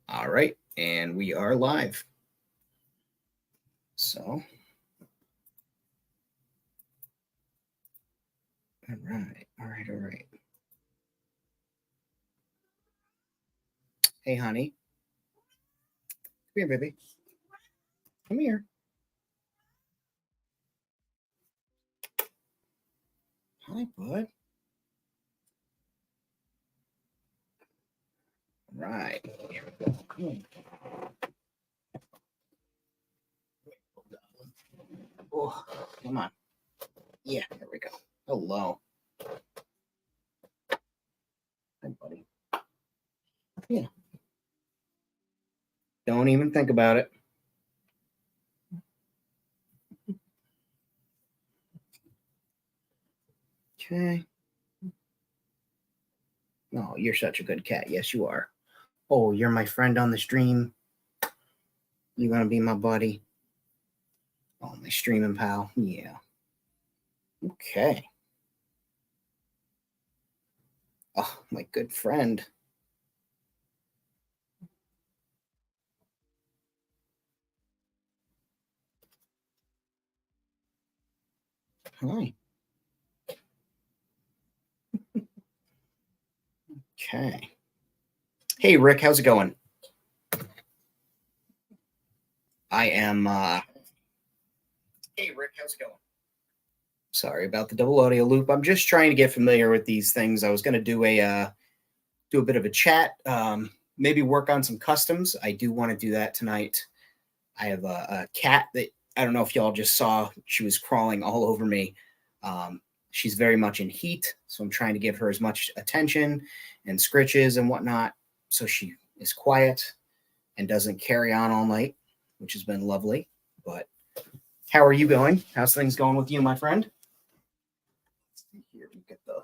All right, and we are live. So, all right. Hey, honey. Come here, baby. Come here. Hi, bud. Right. Here we go. Oh, come on. Yeah, there we go. Hello. Hi, buddy. Yeah. Don't even think about it. Okay. No, you're such a good cat. Yes, you are. Oh, you're my friend on the stream. You gonna be my buddy? Oh, my streaming pal. Yeah. Okay. Oh, my good friend. Hi. Okay. Hey, Rick, how's it going? I am. Hey, Rick, how's it going? Sorry about the double audio loop. I'm just trying to get familiar with these things. I was going to do a bit of a chat, maybe work on some customs. I do want to do that tonight. I have a cat that I don't know if y'all just saw. She was crawling all over me. She's very much in heat, so I'm trying to give her as much attention and scritches and whatnot, so she is quiet and doesn't carry on all night, which has been lovely. But how are you going? How's things going with you, my friend? Here we get the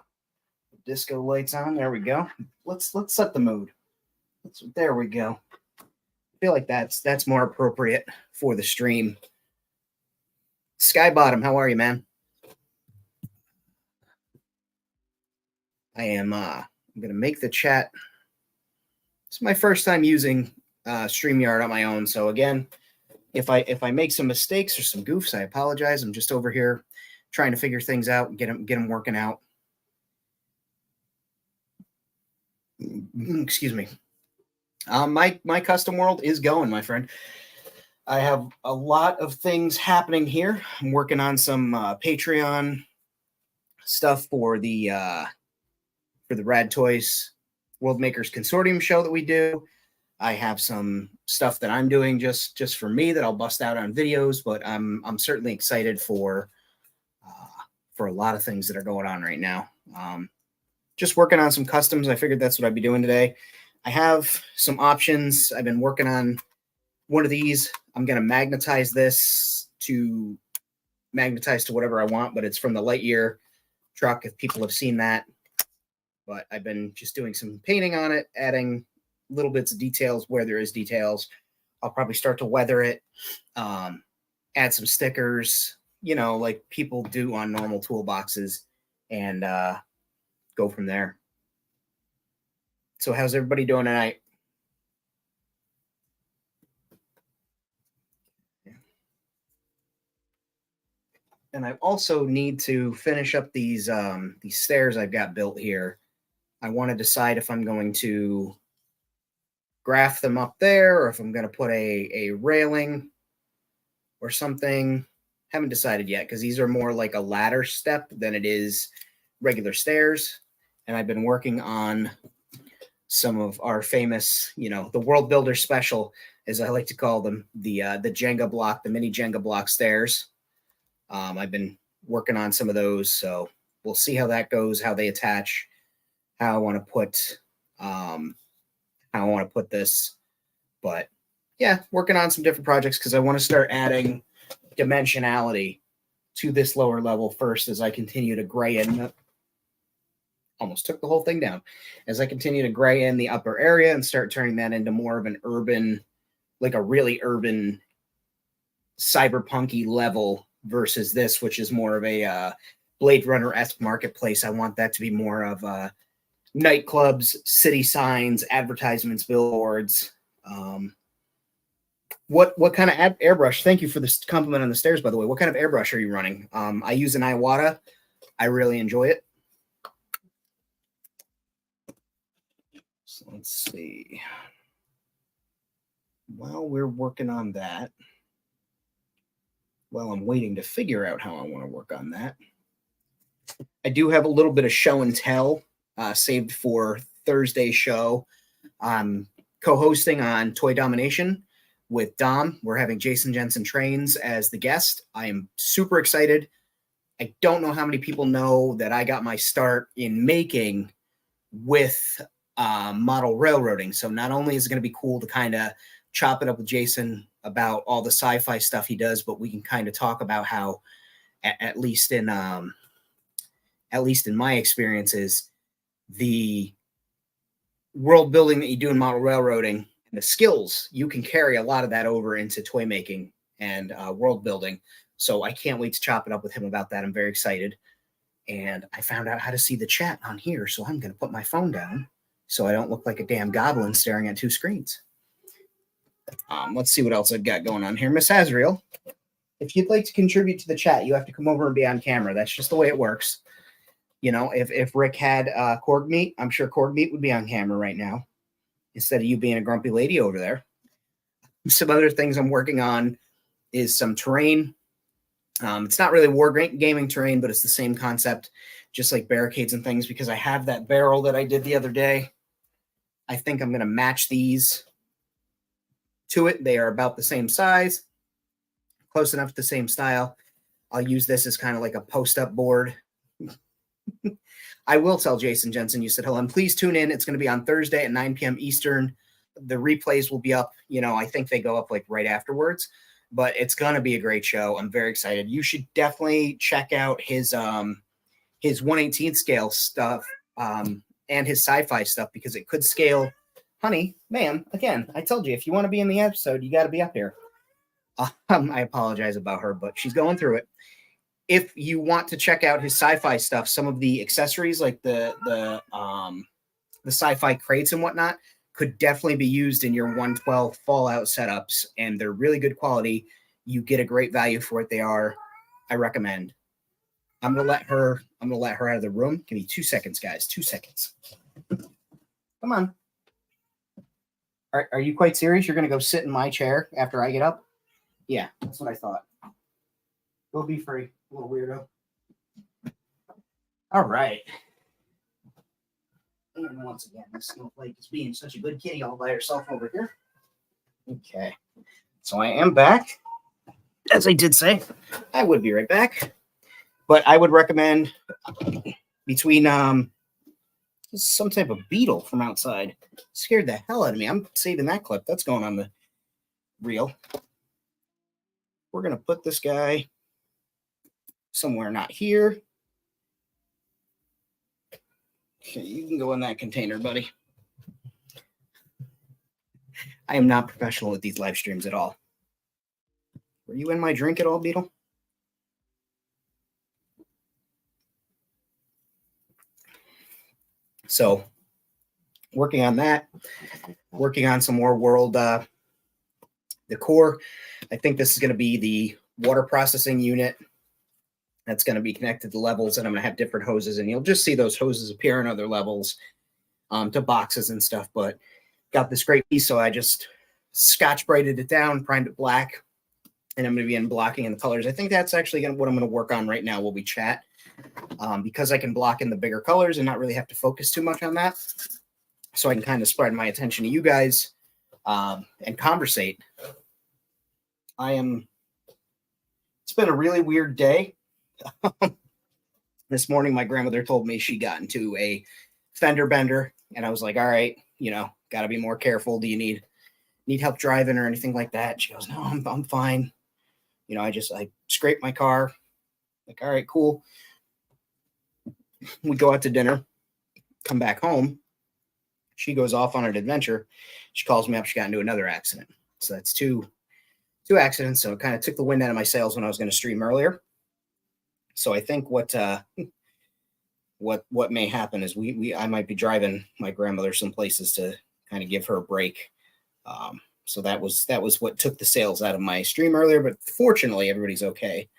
disco lights on. There we go. Let's set the mood. There we go. I feel like that's more appropriate for the stream. Skybottom, how are you, man? I am I'm gonna make the chat. It's my first time using StreamYard on my own. So again, if I make some mistakes or some goofs, I apologize. I'm just over here trying to figure things out and get them working out. Excuse me. My custom world is going, my friend. I have a lot of things happening here. I'm working on some Patreon stuff for the Rad Toys World Makers Consortium show that we do. I have some stuff that I'm doing just for me that I'll bust out on videos, but I'm certainly excited for a lot of things that are going on right now. Just working on some customs. I figured that's what I'd be doing today. I have some options. I've been working on one of these. I'm going to magnetize to whatever I want, but it's from the Lightyear truck, if people have seen that. But I've been just doing some painting on it, adding little bits of details where there is details. I'll probably start to weather it, add some stickers, like people do on normal toolboxes, and go from there. So how's everybody doing tonight? And I also need to finish up these stairs I've got built here. I want to decide if I'm going to graph them up there or if I'm going to put a railing or something. Haven't decided yet because these are more like a ladder step than it is regular stairs. And I've been working on some of our famous, the World Builder Special, as I like to call them, the Jenga block, the mini Jenga block stairs. I've been working on some of those, so we'll see how that goes, how they attach, how I want to put this. But yeah, working on some different projects because I want to start adding dimensionality to this lower level first as I continue to gray in. Almost took the whole thing down. As I continue to gray in the upper area and start turning that into more of an urban, like a really urban cyberpunky level versus this, which is more of a Blade Runner-esque marketplace. I want that to be more of nightclubs, city signs, advertisements, billboards, What kind of airbrush? Thank you for this compliment on the stairs, by the way. What kind of airbrush are you running? I use an Iwata. I really enjoy it. So let's see. While we're working on that, while I'm waiting to figure out how I want to work on that, I do have a little bit of show and tell saved for Thursday's show. I'm co-hosting on Toy Domination with Dom. We're having Jason Jensen Trains as the guest. I am super excited. I don't know how many people know that I got my start in making with model railroading. So not only is it going to be cool to kind of chop it up with Jason about all the sci-fi stuff he does, but we can kind of talk about how, at least in my experiences, the world building that you do in model railroading and the skills, you can carry a lot of that over into toy making and world building. So I can't wait to chop it up with him about that. I'm very excited. And I found out how to see the chat on here. So I'm going to put my phone down so I don't look like a damn goblin staring at two screens. Let's see what else I've got going on here. Miss Azriel, if you'd like to contribute to the chat, you have to come over and be on camera. That's just the way it works. You know, if Rick had Korg Meat, I'm sure Korg Meat would be on camera right now instead of you being a grumpy lady over there. Some other things I'm working on is some terrain. It's not really war gaming terrain, but it's the same concept, just like barricades and things, because I have that barrel that I did the other day. I think I'm going to match these to it. They are about the same size, close enough to the same style. I'll use this as kind of like a post-up board. I will tell Jason Jensen, you said hello, and please tune in. It's going to be on Thursday at 9 p.m. Eastern. The replays will be up. You know, I think they go up like right afterwards, but it's going to be a great show. I'm very excited. You should definitely check out his 1/18th scale stuff and his sci-fi stuff, because it could scale. Honey, ma'am, again, I told you, if you want to be in the episode, you got to be up here. I apologize about her, but she's going through it. If you want to check out his sci-fi stuff, some of the accessories like the sci-fi crates and whatnot could definitely be used in your 112 Fallout setups, and they're really good quality. You get a great value for what they are. I recommend. I'm gonna let her out of the room. Give me 2 seconds, guys. 2 seconds. Come on. Are you quite serious? You're gonna go sit in my chair after I get up? Yeah, that's what I thought. Go be free, little weirdo. All right. And once again, this snowflake is being such a good kitty all by herself over here. Okay. So I am back. As I did say, I would be right back. But I would recommend between some type of beetle from outside. Scared the hell out of me. I'm saving that clip. That's going on the reel. We're going to put this guy somewhere not here. Okay, you can go in that container, buddy. I am not professional with these live streams at all. Were you in my drink at all, Beetle? So, working on that, working on some more world decor. I think this is going to be the water processing unit that's going to be connected to levels, and I'm going to have different hoses, and you'll just see those hoses appear in other levels to boxes and stuff. But got this great piece, so I just scotch braided it down, primed it black, and I'm going to be blocking in the colors. I think that's actually what I'm going to work on right now while we chat, because I can block in the bigger colors and not really have to focus too much on that. So I can kind of spread my attention to you guys and conversate. It's been a really weird day. This morning, my grandmother told me she got into a fender bender, and I was like, all right, got to be more careful. Do you need help driving or anything like that? She goes, no, I'm fine. I scraped my car. Like, all right, cool. We go out to dinner, come back home. She goes off on an adventure. She calls me up. She got into another accident. So that's two accidents. So it kind of took the wind out of my sails when I was going to stream earlier. So I think what may happen is I might be driving my grandmother some places to kind of give her a break. So that was what took the sales out of my stream earlier. But fortunately, everybody's okay,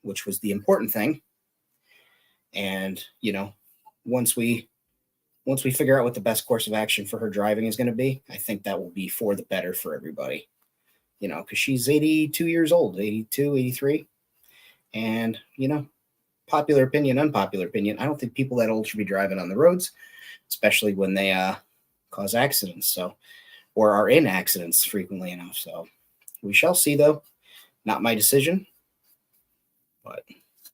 which was the important thing. And once we figure out what the best course of action for her driving is going to be, I think that will be for the better for everybody. Because she's 82 years old, 82, 83. And, popular opinion, unpopular opinion, I don't think people that old should be driving on the roads, especially when they cause accidents, or are in accidents frequently enough. So we shall see, though. Not my decision. But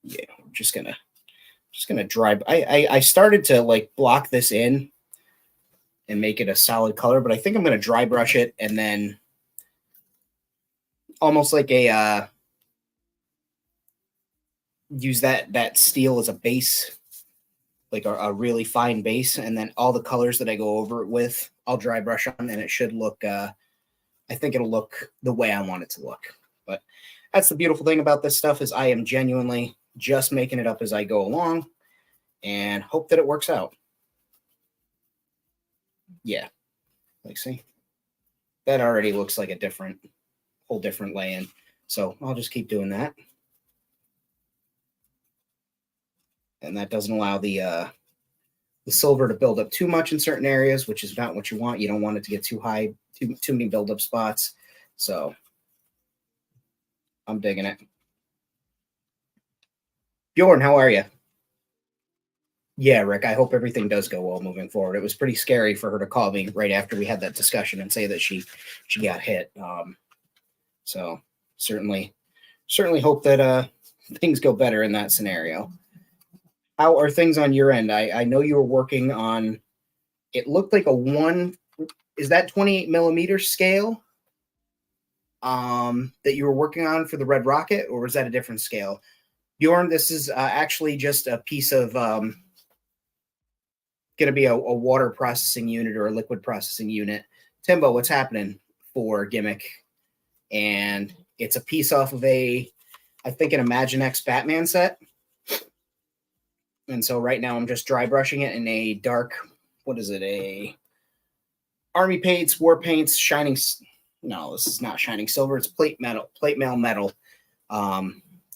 yeah, we're just gonna drive. I started to block this in and make it a solid color, but I think I'm gonna dry brush it and then almost like use that steel as a base, like a really fine base, and then all the colors that I go over it with, I'll dry brush on, and it should look. I think it'll look the way I want it to look. But that's the beautiful thing about this stuff is I am genuinely just making it up as I go along, and hope that it works out. Yeah, see, that already looks like a whole different lay-in. So I'll just keep doing that. And that doesn't allow the silver to build up too much in certain areas, which is not what you want. You don't want it to get too high, too many buildup spots. So I'm digging it. Bjorn, how are you? Yeah, Rick, I hope everything does go well moving forward. It was pretty scary for her to call me right after we had that discussion and say that she got hit. So certainly hope that things go better in that scenario. How are things on your end? I know you were working on, it looked like is that 28 millimeter scale that you were working on for the Red Rocket, or was that a different scale? Bjorn, this is actually just a piece of going to be a water processing unit or a liquid processing unit. Timbo, what's happening for Gimmick? And it's a piece off of I think an Imaginext Batman set. And so right now I'm just dry brushing it in a dark, what is it? A Army Paints, War Paints, Shining. No, this is not Shining Silver. It's plate mail metal.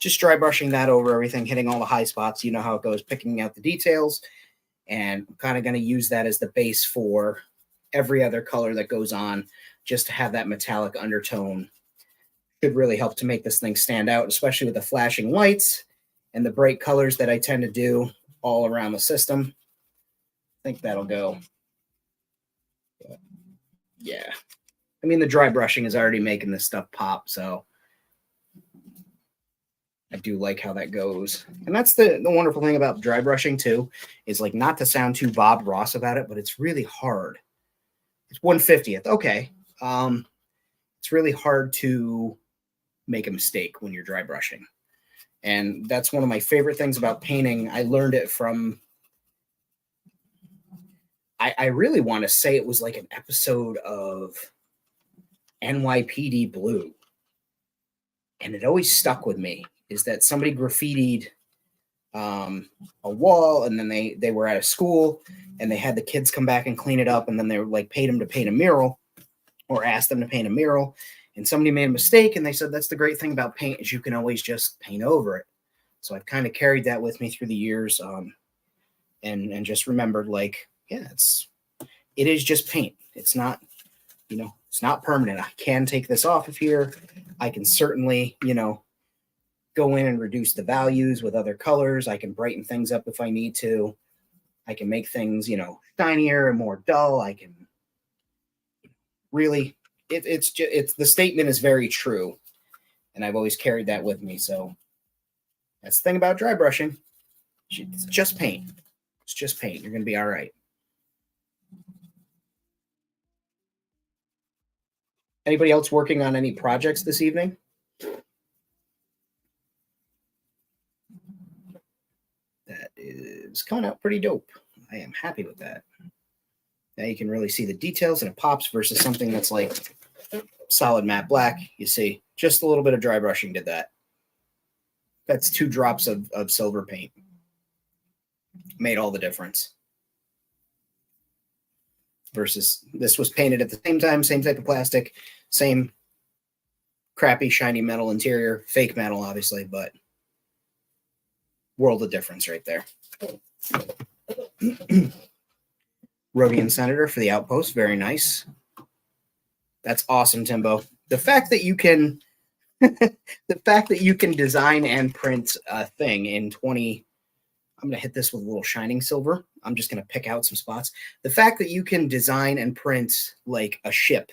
Just dry brushing that over everything, hitting all the high spots. You know how it goes, picking out the details. And I'm kind of going to use that as the base for every other color that goes on, just to have that metallic undertone. Should really help to make this thing stand out, especially with the flashing lights and the bright colors that I tend to do all around the system. I think that'll go. Yeah. I mean, the dry brushing is already making this stuff pop, so I do like how that goes. And that's the wonderful thing about dry brushing, too, is not to sound too Bob Ross about it, but it's really hard. It's 1/50th. Okay. It's really hard to make a mistake when you're dry brushing. And that's one of my favorite things about painting. I learned it from, I really want to say it was like an episode of NYPD Blue. And it always stuck with me, is that somebody graffitied a wall, and then they were at a school, and they had the kids come back and clean it up, and then they were paid them to paint a mural, or asked them to paint a mural. And somebody made a mistake, and they said, that's the great thing about paint, is you can always just paint over it. So I've kind of carried that with me through the years, and just remembered, it is just paint. It's not, it's not permanent. I can take this off of here. I can certainly, go in and reduce the values with other colors. I can brighten things up if I need to. I can make things, shinier and more dull. I can really, it's the statement is very true. And I've always carried that with me. So that's the thing about dry brushing. It's just paint. It's just paint. You're going to be all right. Anybody else working on any projects this evening? That is coming out pretty dope. I am happy with that. Now you can really see the details, and it pops versus something that's like solid matte black. You see, just a little bit of dry brushing did that. That's 2 drops of silver paint. Made all the difference. versus this was painted at the same time, same type of plastic, same crappy shiny metal interior, fake metal obviously, but world of difference right there. Rhodian Senator for the Outpost, very nice. That's awesome, Timbo. The fact that you can design and print a thing in 20, I'm going to hit this with a little shining silver. I'm just going to pick out some spots. The fact that you can design and print like a ship,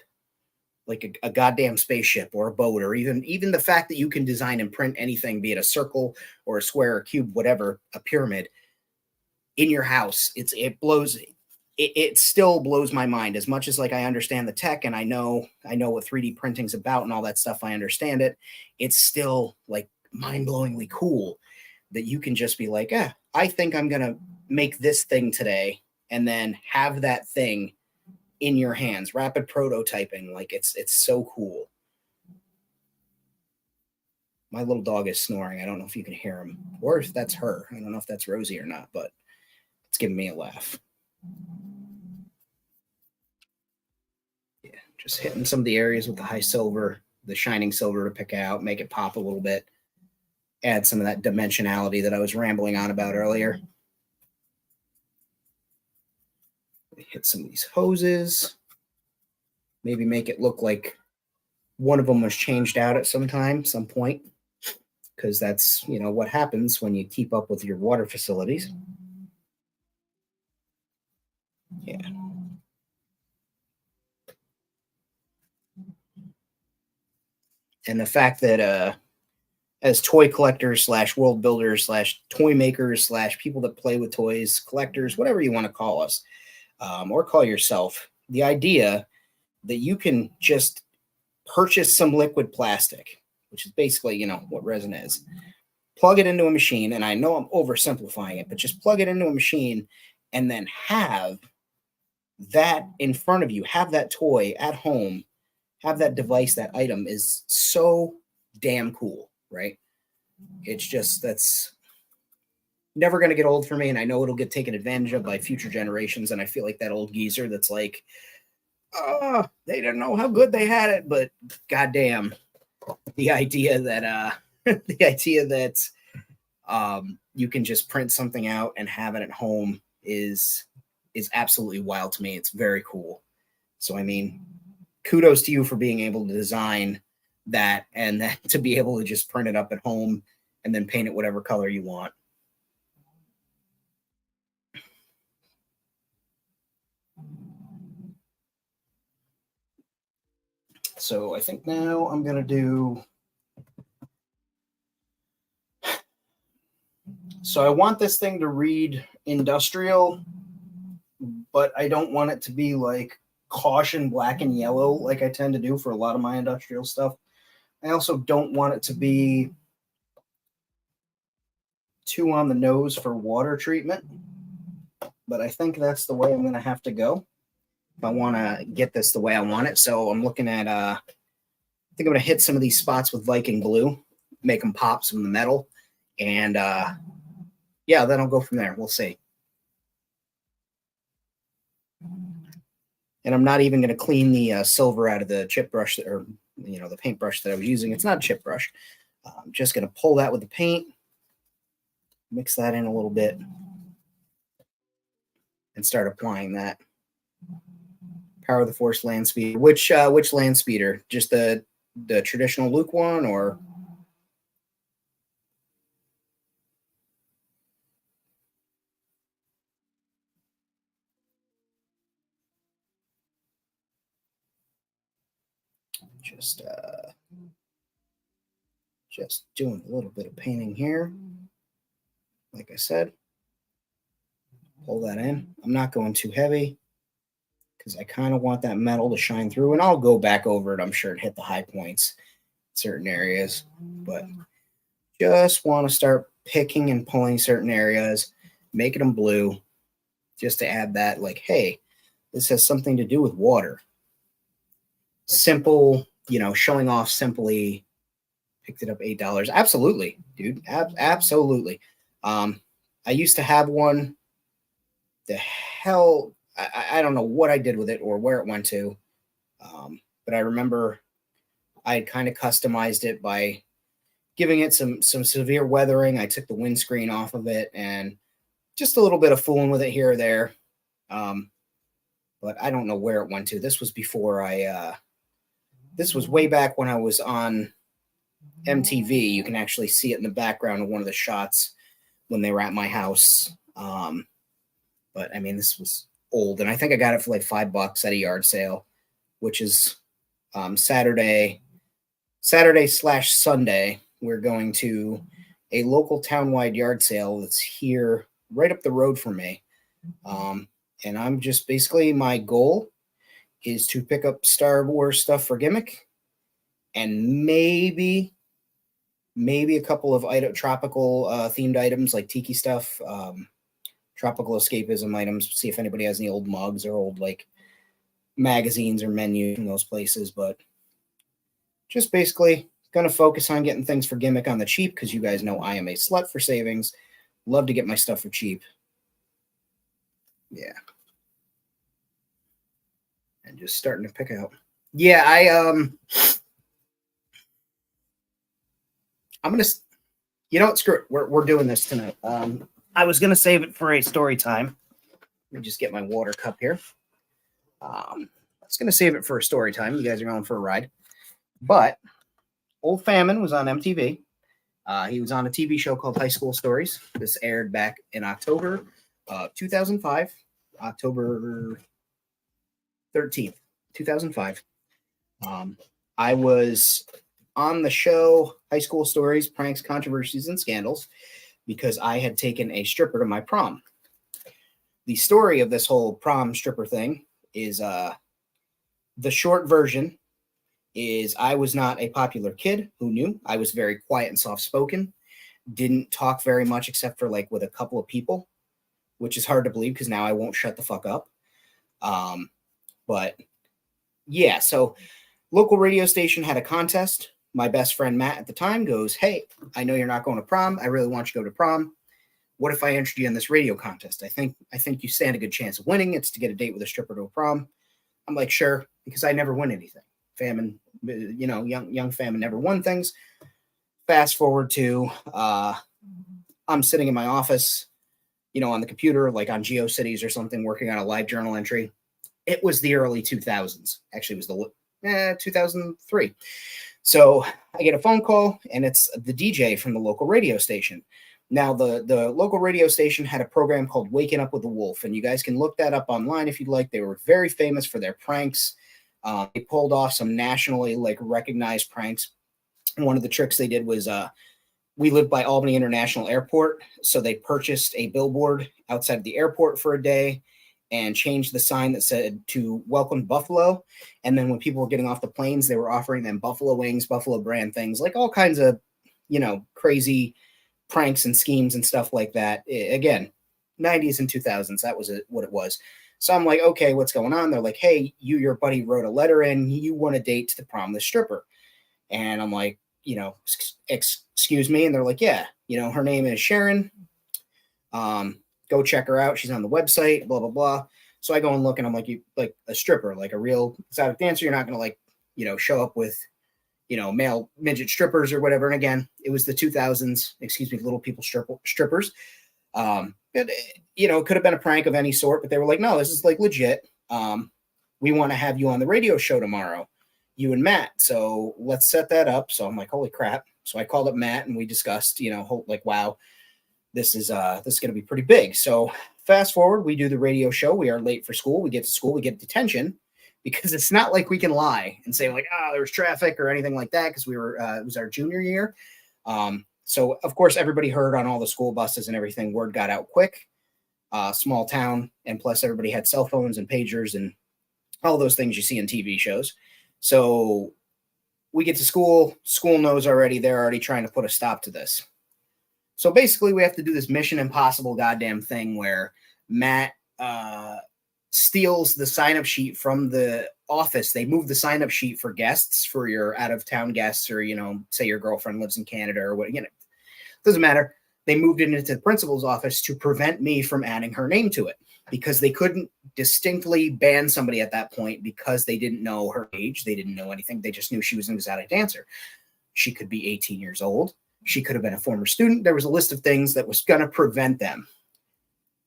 like a goddamn spaceship or a boat, or even the fact that you can design and print anything, be it a circle or a square or cube, whatever, a pyramid in your house, it still blows my mind. As much as like I understand the tech and I know what 3D printing's about and all that stuff, I understand it. It's still like mind-blowingly cool that you can just be like, I think I'm gonna make this thing today, and then have that thing in your hands. Rapid prototyping, like it's so cool. My little dog is snoring. I don't know if you can hear him, or if that's her. I don't know if that's Rosie or not, but it's giving me a laugh. Yeah, just hitting some of the areas with the high silver, the shining silver to pick out, make it pop a little bit, add some of that dimensionality that I was rambling on about earlier. Hit some of these hoses, maybe make it look like one of them was changed out at some point, because that's, what happens when you keep up with your water facilities. Yeah. And the fact that as toy collectors / world builders / toy makers / people that play with toys, collectors, whatever you want to call us, or call yourself, the idea that you can just purchase some liquid plastic, which is basically, what resin is, plug it into a machine, and I know I'm oversimplifying it, but just plug it into a machine and then have that in front of you, have that toy at home, have that device, that item is so damn cool, right? It's just, that's never going to get old for me, and I know it'll get taken advantage of by future generations, and I feel like that old geezer that's like, they didn't know how good they had it, but goddamn, the idea that you can just print something out and have it at home is absolutely wild to me. It's very cool. So I mean, kudos to you for being able to design that and then to be able to just print it up at home and then paint it whatever color you want. So I think now I'm going to do... So I want this thing to read industrial, but I don't want it to be like caution black and yellow like I tend to do for a lot of my industrial stuff. I also don't want it to be too on the nose for water treatment, but I think that's the way I'm going to have to go if I want to get this the way I want it. So I'm looking at, I think I'm going to hit some of these spots with Viking blue, make them pop some of the metal, and yeah, then I'll go from there. We'll see. And I'm not even going to clean the silver out of the chip brush, or the paintbrush that I was using. It's not a chip brush. I'm just going to pull that with the paint, mix that in a little bit, and start applying that. Power of the Force land speeder. Which land speeder? Just the traditional Luke one, or? Just doing a little bit of painting here. Like I said, pull that in. I'm not going too heavy because I kind of want that metal to shine through, and I'll go back over it, I'm sure, and hit the high points in certain areas, but just want to start picking and pulling certain areas, making them blue, just to add that, like, hey, this has something to do with water. Simple, showing off simply. Picked it up $8. Absolutely, dude. Absolutely. I used to have one. The hell, I don't know what I did with it or where it went to. But I remember I had kind of customized it by giving it some severe weathering. I took the windscreen off of it and just a little bit of fooling with it here or there. But I don't know where it went to. This was before this was way back when I was on MTV. You can actually see it in the background of one of the shots when they were at my house. But I mean, this was old, and I think I got it for like $5 at a yard sale, which is Saturday/Sunday. We're going to a local townwide yard sale that's here right up the road from me. And I'm just basically, my goal is to pick up Star Wars stuff for gimmick and maybe a couple of tropical themed items like tiki stuff, tropical escapism items, see if anybody has any old mugs or old like magazines or menus from those places. But just basically going to focus on getting things for gimmick on the cheap, because you guys know I am a slut for savings. Love to get my stuff for cheap. Yeah. And just starting to pick out. Yeah, I'm gonna, you know what, screw it. We're doing this tonight. I was gonna save it for a story time. Let me just get my water cup here. I was gonna save it for a story time. You guys are going for a ride. But Old Famine was on MTV. He was on a TV show called High School Stories. This aired back in October 2005, October 13th, 2005. I was on the show High School Stories, Pranks, Controversies, and Scandals because I had taken a stripper to my prom. The story of this whole prom stripper thing is the short version is I was not a popular kid. Who knew? I was very quiet and soft-spoken. Didn't talk very much except for like with a couple of people, which is hard to believe because now I won't shut the fuck up. But yeah, so local radio station had a contest. My best friend Matt at the time goes, "Hey, I know you're not going to prom. I really want you to go to prom. What if I entered you in this radio contest? I think you stand a good chance of winning. It's to get a date with a stripper to a prom." I'm like, "Sure," because I never win anything. Famine, you know, young famine never won things. Fast forward to I'm sitting in my office, you know, on the computer, like on GeoCities or something, working on a live journal entry. It was the early 2000s. Actually, it was the 2003. So I get a phone call, and it's the DJ from the local radio station. Now, the local radio station had a program called Waking Up with the Wolf, and you guys can look that up online if you'd like. They were very famous for their pranks. They pulled off some nationally like recognized pranks. One of the tricks they did was we live by Albany International Airport, so they purchased a billboard outside of the airport for a day and changed the sign that said to welcome Buffalo. And then when people were getting off the planes, they were offering them buffalo wings, Buffalo brand things, like all kinds of, you know, crazy pranks and schemes and stuff like that. Again, 90s and 2000s, that was what it was. So I'm like, okay, what's going on? They're like, "Hey, your buddy wrote a letter in. You want a date to the prom, the stripper." And I'm like, you know, excuse me. And they're like, "Yeah, you know, her name is Sharon. Go check her out. She's on the website, blah, blah, blah." So I go and look, and I'm like, "You like a stripper, like a real exotic dancer. You're not going to like, you know, show up with, you know, male midget strippers or whatever." And again, it was the 2000s, excuse me, little people strippers. But, you know, it could have been a prank of any sort, but they were like, "No, this is like legit. We want to have you on the radio show tomorrow, you and Matt. So let's set that up." So I'm like, holy crap. So I called up Matt and we discussed, you know, like, wow, this is going to be pretty big. So fast forward, we do the radio show. We are late for school. We get to school, we get detention because it's not like we can lie and say like, "Oh, there was traffic" or anything like that. Cause we were, it was our junior year. So of course everybody heard on all the school buses and everything. Word got out quick, small town. And plus everybody had cell phones and pagers and all those things you see in TV shows. So we get to school knows already. They're already trying to put a stop to this. So basically we have to do this Mission Impossible goddamn thing where Matt steals the sign-up sheet from the office. They move the sign-up sheet for guests, for your out-of-town guests, or, you know, say your girlfriend lives in Canada or what, you know, doesn't matter. They moved it into the principal's office to prevent me from adding her name to it. because they couldn't distinctly ban somebody at that point because they didn't know her age. They didn't know anything. They just knew she was an exotic dancer. She could be 18 years old. She could have been a former student. There was a list of things that was going to prevent them.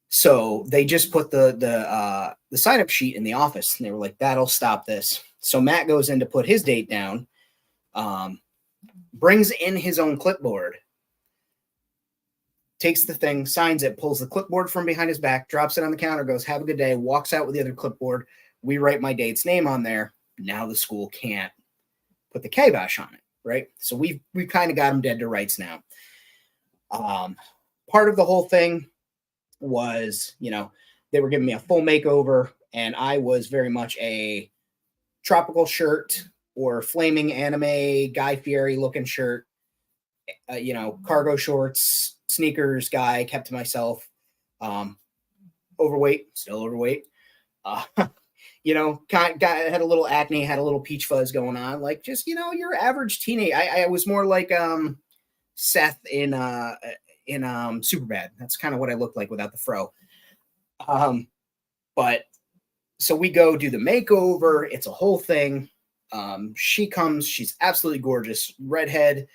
So they just put the sign-up sheet in the office, and they were like, that'll stop this. So Matt goes in to put his date down, brings in his own clipboard, takes the thing, signs it, pulls the clipboard from behind his back, drops it on the counter, goes, have a good day, walks out with the other clipboard. We write my date's name on there. Now the school can't put the kibosh on it, right? So we've kind of got him dead to rights now. Part of the whole thing was, they were giving me a full makeover, and I was very much a tropical shirt or flaming anime Guy Fieri looking shirt, cargo shorts, sneakers guy, kept to myself, overweight, still overweight, had a little acne, had a little peach fuzz going on, like just, your average teenage. I was more like Seth in Superbad. That's kind of what I looked like without the fro. But so we go do the makeover. It's a whole thing. She comes, she's absolutely gorgeous, redhead,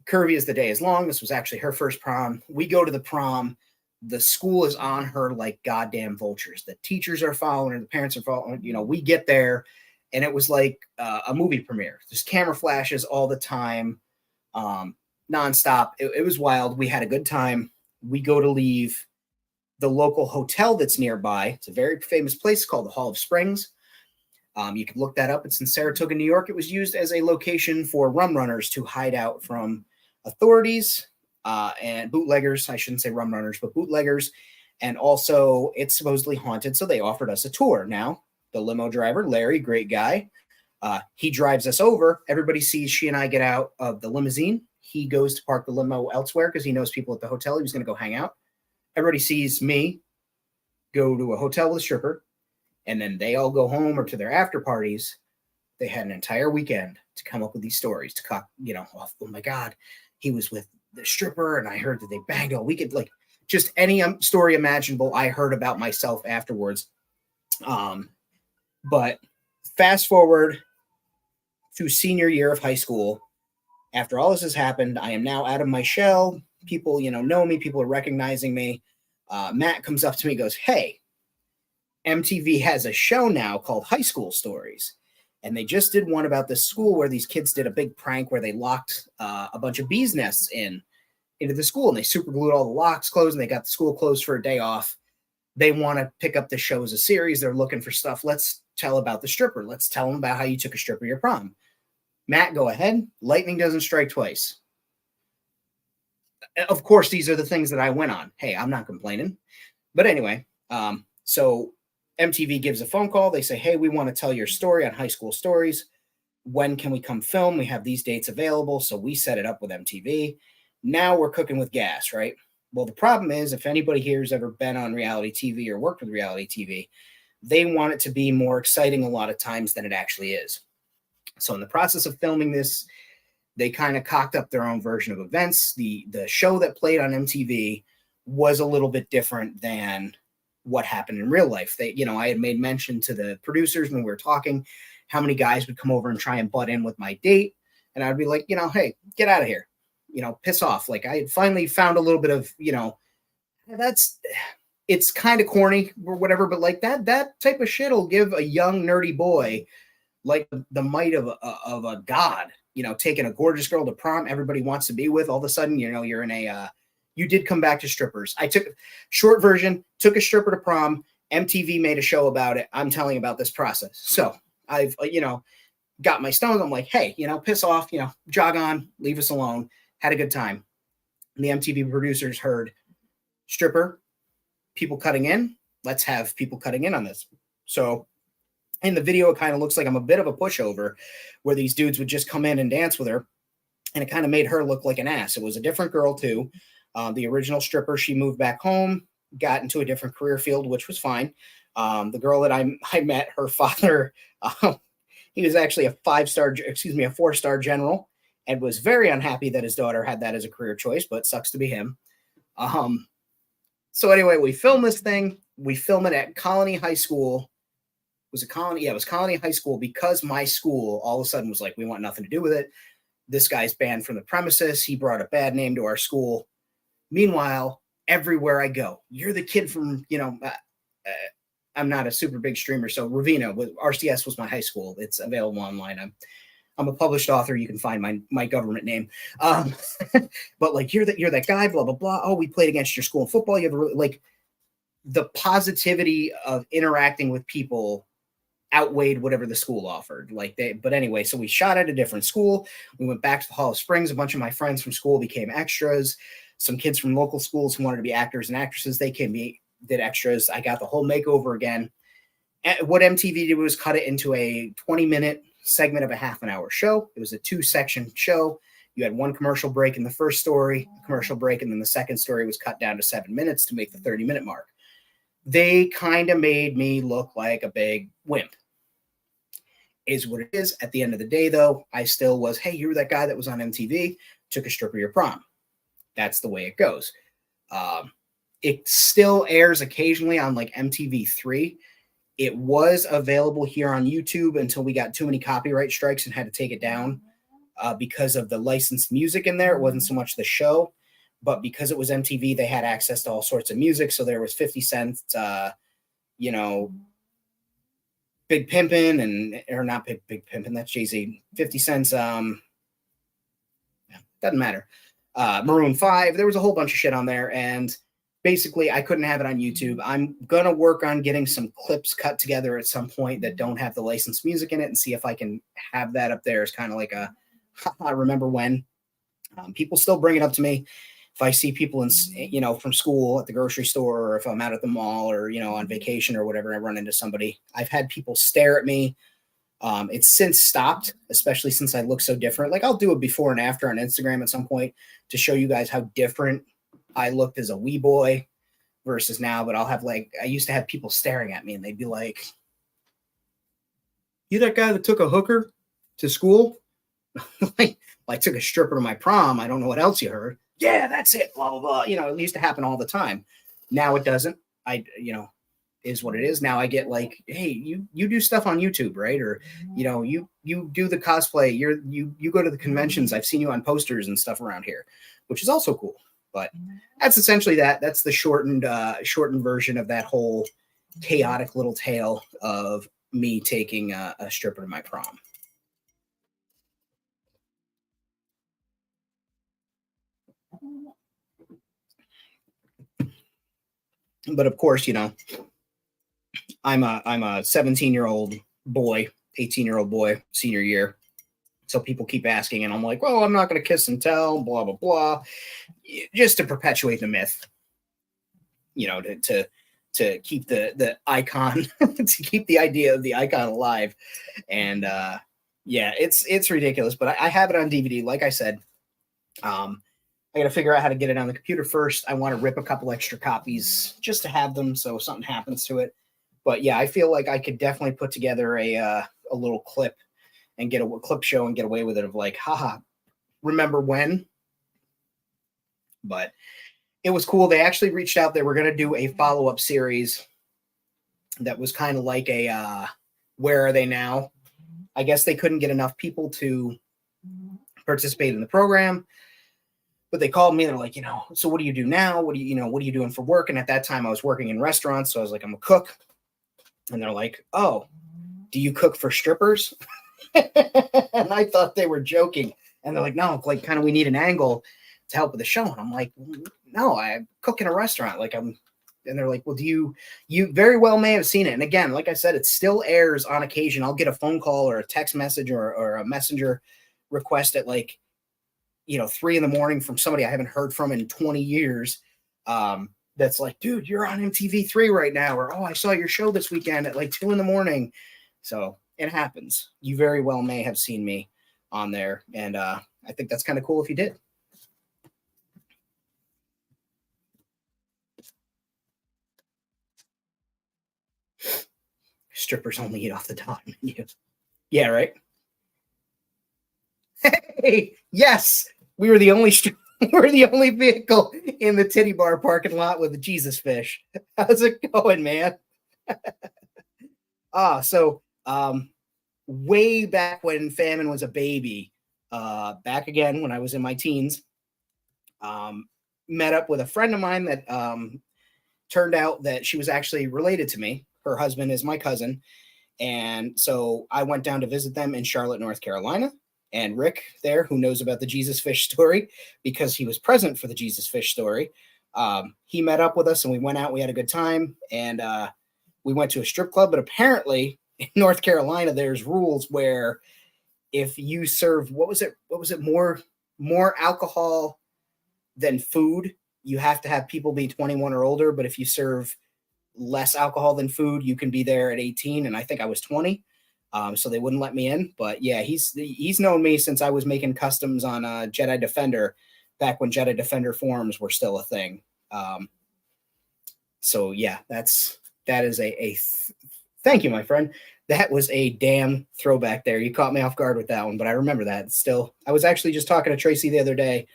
curvy as the day is long. This was actually her first prom. We go to the prom. The school is on her like goddamn vultures. The teachers are following her. The parents are following her. We get there, and it was like a movie premiere. There's camera flashes all the time, nonstop. It was wild. We had a good time. We go to leave. The local hotel that's nearby, it's a very famous place called the Hall of Springs. You can look that up. It's in Saratoga, New York. It was used as a location for rum runners to hide out from authorities and bootleggers. I shouldn't say rum runners, but bootleggers. And also, it's supposedly haunted, so they offered us a tour. Now, the limo driver, Larry, great guy, he drives us over. Everybody sees she and I get out of the limousine. He goes to park the limo elsewhere because he knows people at the hotel. He was going to go hang out. Everybody sees me go to a hotel with a stripper, and then they all go home or to their after parties. They had an entire weekend to come up with these stories to oh my God, he was with the stripper, and I heard that they banged all weekend. Like just any story imaginable I heard about myself afterwards. But fast forward through senior year of high school, after all this has happened, I am now out of my shell. People, know me. People are recognizing me. Matt comes up to me and goes, hey, MTV has a show now called High School Stories. And they just did one about this school where these kids did a big prank where they locked a bunch of bees' nests into the school. And they super glued all the locks closed, and they got the school closed for a day off. They want to pick up the show as a series. They're looking for stuff. Let's tell about the stripper. Let's tell them about how you took a stripper to your prom. Matt, go ahead. Lightning doesn't strike twice. Of course, these are the things that I went on. Hey, I'm not complaining. But anyway, so MTV gives a phone call. They say, hey, we want to tell your story on High School Stories. When can we come film? We have these dates available. So we set it up with MTV. Now we're cooking with gas, right? Well, the problem is, if anybody here has ever been on reality TV or worked with reality TV, they want it to be more exciting a lot of times than it actually is. So in the process of filming this, they kind of cocked up their own version of events. The show that played on MTV was a little bit different than what happened in real life. I had made mention to the producers when we were talking how many guys would come over and try and butt in with my date. And I'd be like, hey, get out of here, piss off. Like I had finally found a little bit of, it's kind of corny or whatever, but like that type of shit will give a young nerdy boy like the might of a god, taking a gorgeous girl to prom everybody wants to be with. All of a sudden, you're in you did come back to strippers. I took short version, took a stripper to prom. MTV made a show about it. I'm telling about this process. So I've, got my stones. I'm like, hey, piss off, jog on, leave us alone. Had a good time. And the MTV producers heard stripper, people cutting in. Let's have people cutting in on this. So in the video, it kind of looks like I'm a bit of a pushover where these dudes would just come in and dance with her. And it kind of made her look like an ass. It was a different girl too. The original stripper, she moved back home, got into a different career field, which was fine. The girl that I met, her father, he was actually a 4-star general, and was very unhappy that his daughter had that as a career choice, but sucks to be him. So anyway, we film this thing. We film it at Colony High School. Was it Colony? Yeah, it was Colony High School, because my school all of a sudden was like, we want nothing to do with it. This guy's banned from the premises. He brought a bad name to our school. Meanwhile, everywhere I go, you're the kid from, I'm not a super big streamer. So Ravina with RCS was my high school. It's available online. I'm a published author. You can find my government name. But like, you're that guy, blah, blah, blah. Oh, we played against your school in football. You have like the positivity of interacting with people outweighed whatever the school offered. But anyway, so we shot at a different school. We went back to the Hall of Springs. A bunch of my friends from school became extras. Some kids from local schools who wanted to be actors and actresses, they did extras. I got the whole makeover again. What MTV did was cut it into a 20-minute segment of a half an hour show. It was a 2-section show. You had one commercial break in the first story, commercial break, and then the second story was cut down to 7 minutes to make the 30-minute mark. They kind of made me look like a big wimp. Is what it is. At the end of the day, though, I still was, hey, you were that guy that was on MTV, took a stripper to your prom. That's the way it goes. It still airs occasionally on like MTV3. It was available here on YouTube until we got too many copyright strikes and had to take it down because of the licensed music in there. It wasn't so much the show, but because it was MTV, they had access to all sorts of music. So there was 50 Cent, Big Pimpin', or not Big Pimpin', that's Jay-Z. 50 Cent's, doesn't matter. Maroon 5, there was a whole bunch of shit on there, and basically I couldn't have it on YouTube. I'm going to work on getting some clips cut together at some point that don't have the licensed music in it and see if I can have that up there as kind of like a, I remember when. People still bring it up to me. If I see people from school at the grocery store, or if I'm out at the mall, or, on vacation or whatever, I run into somebody. I've had people stare at me. It's since stopped, especially since I look so different. Like, I'll do a before and after on Instagram at some point to show you guys how different I looked as a wee boy versus now. But I'll have I used to have people staring at me and they'd be like, you that guy that took a hooker to school? I took a stripper to my prom. I don't know what else you heard. Yeah, that's it. Blah, blah, blah. It used to happen all the time. Now it doesn't. Is what it is. Now I get like, hey, you do stuff on YouTube, right? Or, you do the cosplay. You go to the conventions. I've seen you on posters and stuff around here, which is also cool. But that's essentially that. That's the shortened version of that whole chaotic little tale of me taking a stripper to my prom. But of course, I'm a 17-year-old boy, 18-year-old boy, senior year. So people keep asking, and I'm like, well, I'm not going to kiss and tell, blah, blah, blah, just to perpetuate the myth, to keep the icon, to keep the idea of the icon alive. And it's ridiculous, but I have it on DVD. Like I said, I got to figure out how to get it on the computer first. I want to rip a couple extra copies just to have them, so if something happens to it. But yeah, I feel like I could definitely put together a little clip and get a clip show and get away with it of like, haha, remember when? But it was cool. They actually reached out. They were going to do a follow-up series that was kind of like a Where Are They Now? I guess they couldn't get enough people to participate in the program. But they called me. They're like, so what do you do now? What are you doing for work? And at that time I was working in restaurants. So I was like, I'm a cook. And they're like, oh, do you cook for strippers? And I thought they were joking. And they're like, no, like kind of, we need an angle to help with the show. And I'm like, no, I cook in a restaurant. And they're like, well, you very well may have seen it. And again, like I said, it still airs on occasion. I'll get a phone call or a text message or a messenger request at 3 a.m. from somebody I haven't heard from in 20 years. That's like, dude, you're on MTV3 right now. Or, oh, I saw your show this weekend at 2 a.m. So it happens. You very well may have seen me on there. And I think that's kind of cool if you did. Strippers only eat off the top menu. Yeah, right? Hey, yes, we were the only We're the only vehicle in the titty bar parking lot with a Jesus fish. How's it going, man? So way back when famine was a baby, back again when I was in my teens, um, met up with a friend of mine that turned out that she was actually related to me. Her husband is my cousin. And so I went down to visit them in Charlotte, North Carolina. And Rick there, who knows about the Jesus fish story because he was present for the Jesus fish story, he met up with us and we went out. We had a good time. And we went to a strip club. But apparently in North Carolina, there's rules where if you serve, what was it, more alcohol than food, you have to have people be 21 or older. But if you serve less alcohol than food, you can be there at 18. And I think I was 20. So they wouldn't let me in. But yeah, he's known me since I was making customs on Jedi Defender back when Jedi Defender forms were still a thing. So yeah, that is thank you, my friend. That was a damn throwback there. You caught me off guard with that one, but I remember that still. I was actually just talking to Tracy the other day.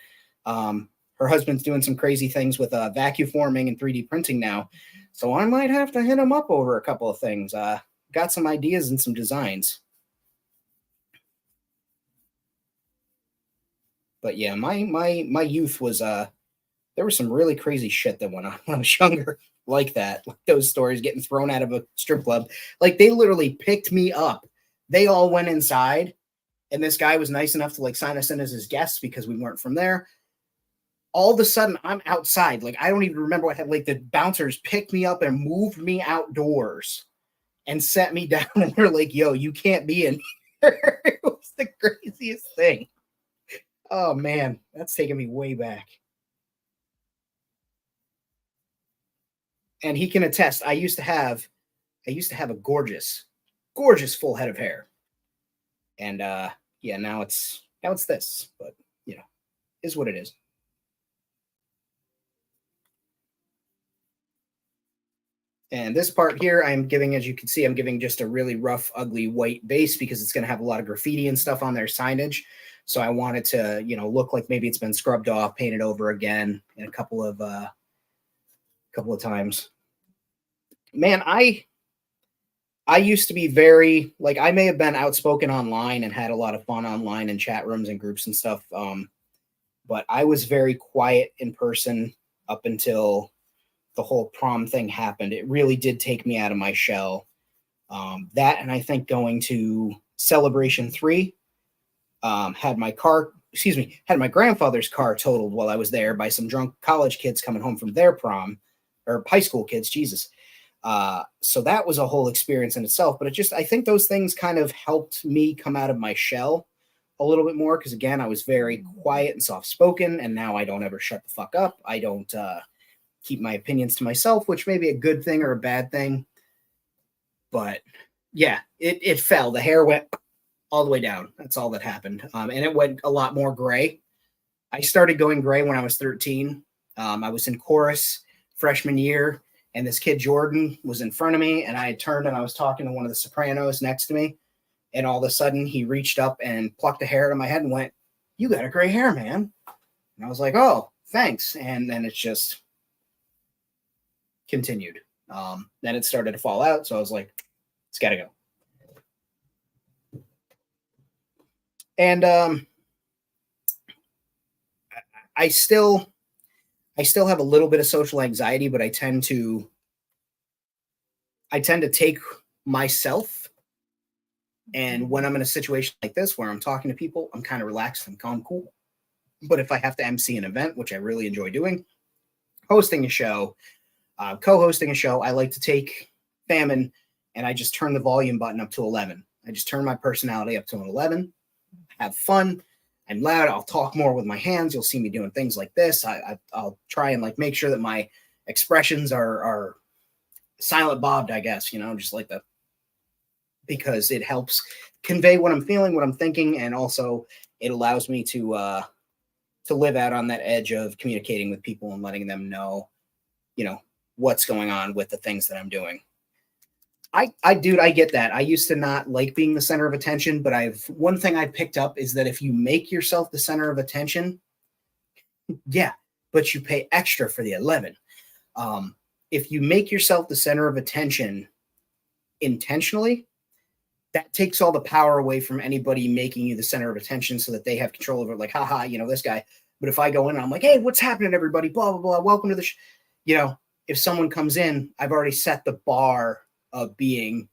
Her husband's doing some crazy things with vacuum forming and 3D printing now. So I might have to hit him up over a couple of things. Got some ideas and some designs. But yeah, my youth was there was some really crazy shit that went on when I was younger, like that. Like those stories getting thrown out of a strip club. Like they literally picked me up. They all went inside, and this guy was nice enough to like sign us in as his guests because we weren't from there. All of a sudden, I'm outside. Like I don't even remember what happened. Like the bouncers picked me up and moved me outdoors and set me down, and they're like, "Yo, you can't be in here." It was the craziest thing. Oh man, that's taking me way back. And he can attest. I used to have a gorgeous full head of hair, and yeah, now it's this, but you know, is what it is. And this part here, I'm giving, as you can see, I'm giving just a really rough, ugly white base because it's going to have a lot of graffiti and stuff on their signage. So I want it to, look like maybe it's been scrubbed off, painted over again in a couple of times. Man, I used to be very like I may have been outspoken online and had a lot of fun online in chat rooms and groups and stuff. But I was very quiet in person up until the whole prom thing happened. It really did take me out of my shell. That and I think going to Celebration 3, had my grandfather's car totaled while I was there by some drunk college kids coming home from their prom, or high school kids, Jesus. So that was a whole experience in itself, but I think those things kind of helped me come out of my shell a little bit more. Cause again, I was very quiet and soft spoken, and now I don't ever shut the fuck up. I don't, keep my opinions to myself, which may be a good thing or a bad thing. But yeah, it fell. The hair went all the way down. That's all that happened. And it went a lot more gray. I started going gray when I was 13. I was in chorus freshman year, and this kid Jordan was in front of me, and I had turned and I was talking to one of the sopranos next to me, and all of a sudden he reached up and plucked a hair out of my head and went, "You got a gray hair, man." And I was like, "Oh, thanks." And then it's just continued. Then it started to fall out, so I was like, "It's got to go." And I still have a little bit of social anxiety, but I tend to take myself, and when I'm in a situation like this where I'm talking to people, I'm kind of relaxed and calm, cool. But if I have to MC an event, which I really enjoy doing, hosting a show, co-hosting a show, I like to take famine and I just turn the volume button up to 11. I just turn my personality up to an 11, have fun. I'm loud. I'll talk more with my hands. You'll see me doing things like this. I'll try and like make sure that my expressions are silent bobbed, I guess, just like that, because it helps convey what I'm feeling, what I'm thinking, and also it allows me to live out on that edge of communicating with people and letting them know, what's going on with the things that I'm doing. Dude, I get that. I used to not like being the center of attention, but one thing I picked up is that if you make yourself the center of attention, Yeah, but you pay extra for the 11. If you make yourself the center of attention intentionally, that takes all the power away from anybody making you the center of attention so that they have control over it. Like, haha, this guy. But if I go in and I'm like, hey, what's happening, everybody? Blah, blah, blah. Welcome to if someone comes in, I've already set the bar of being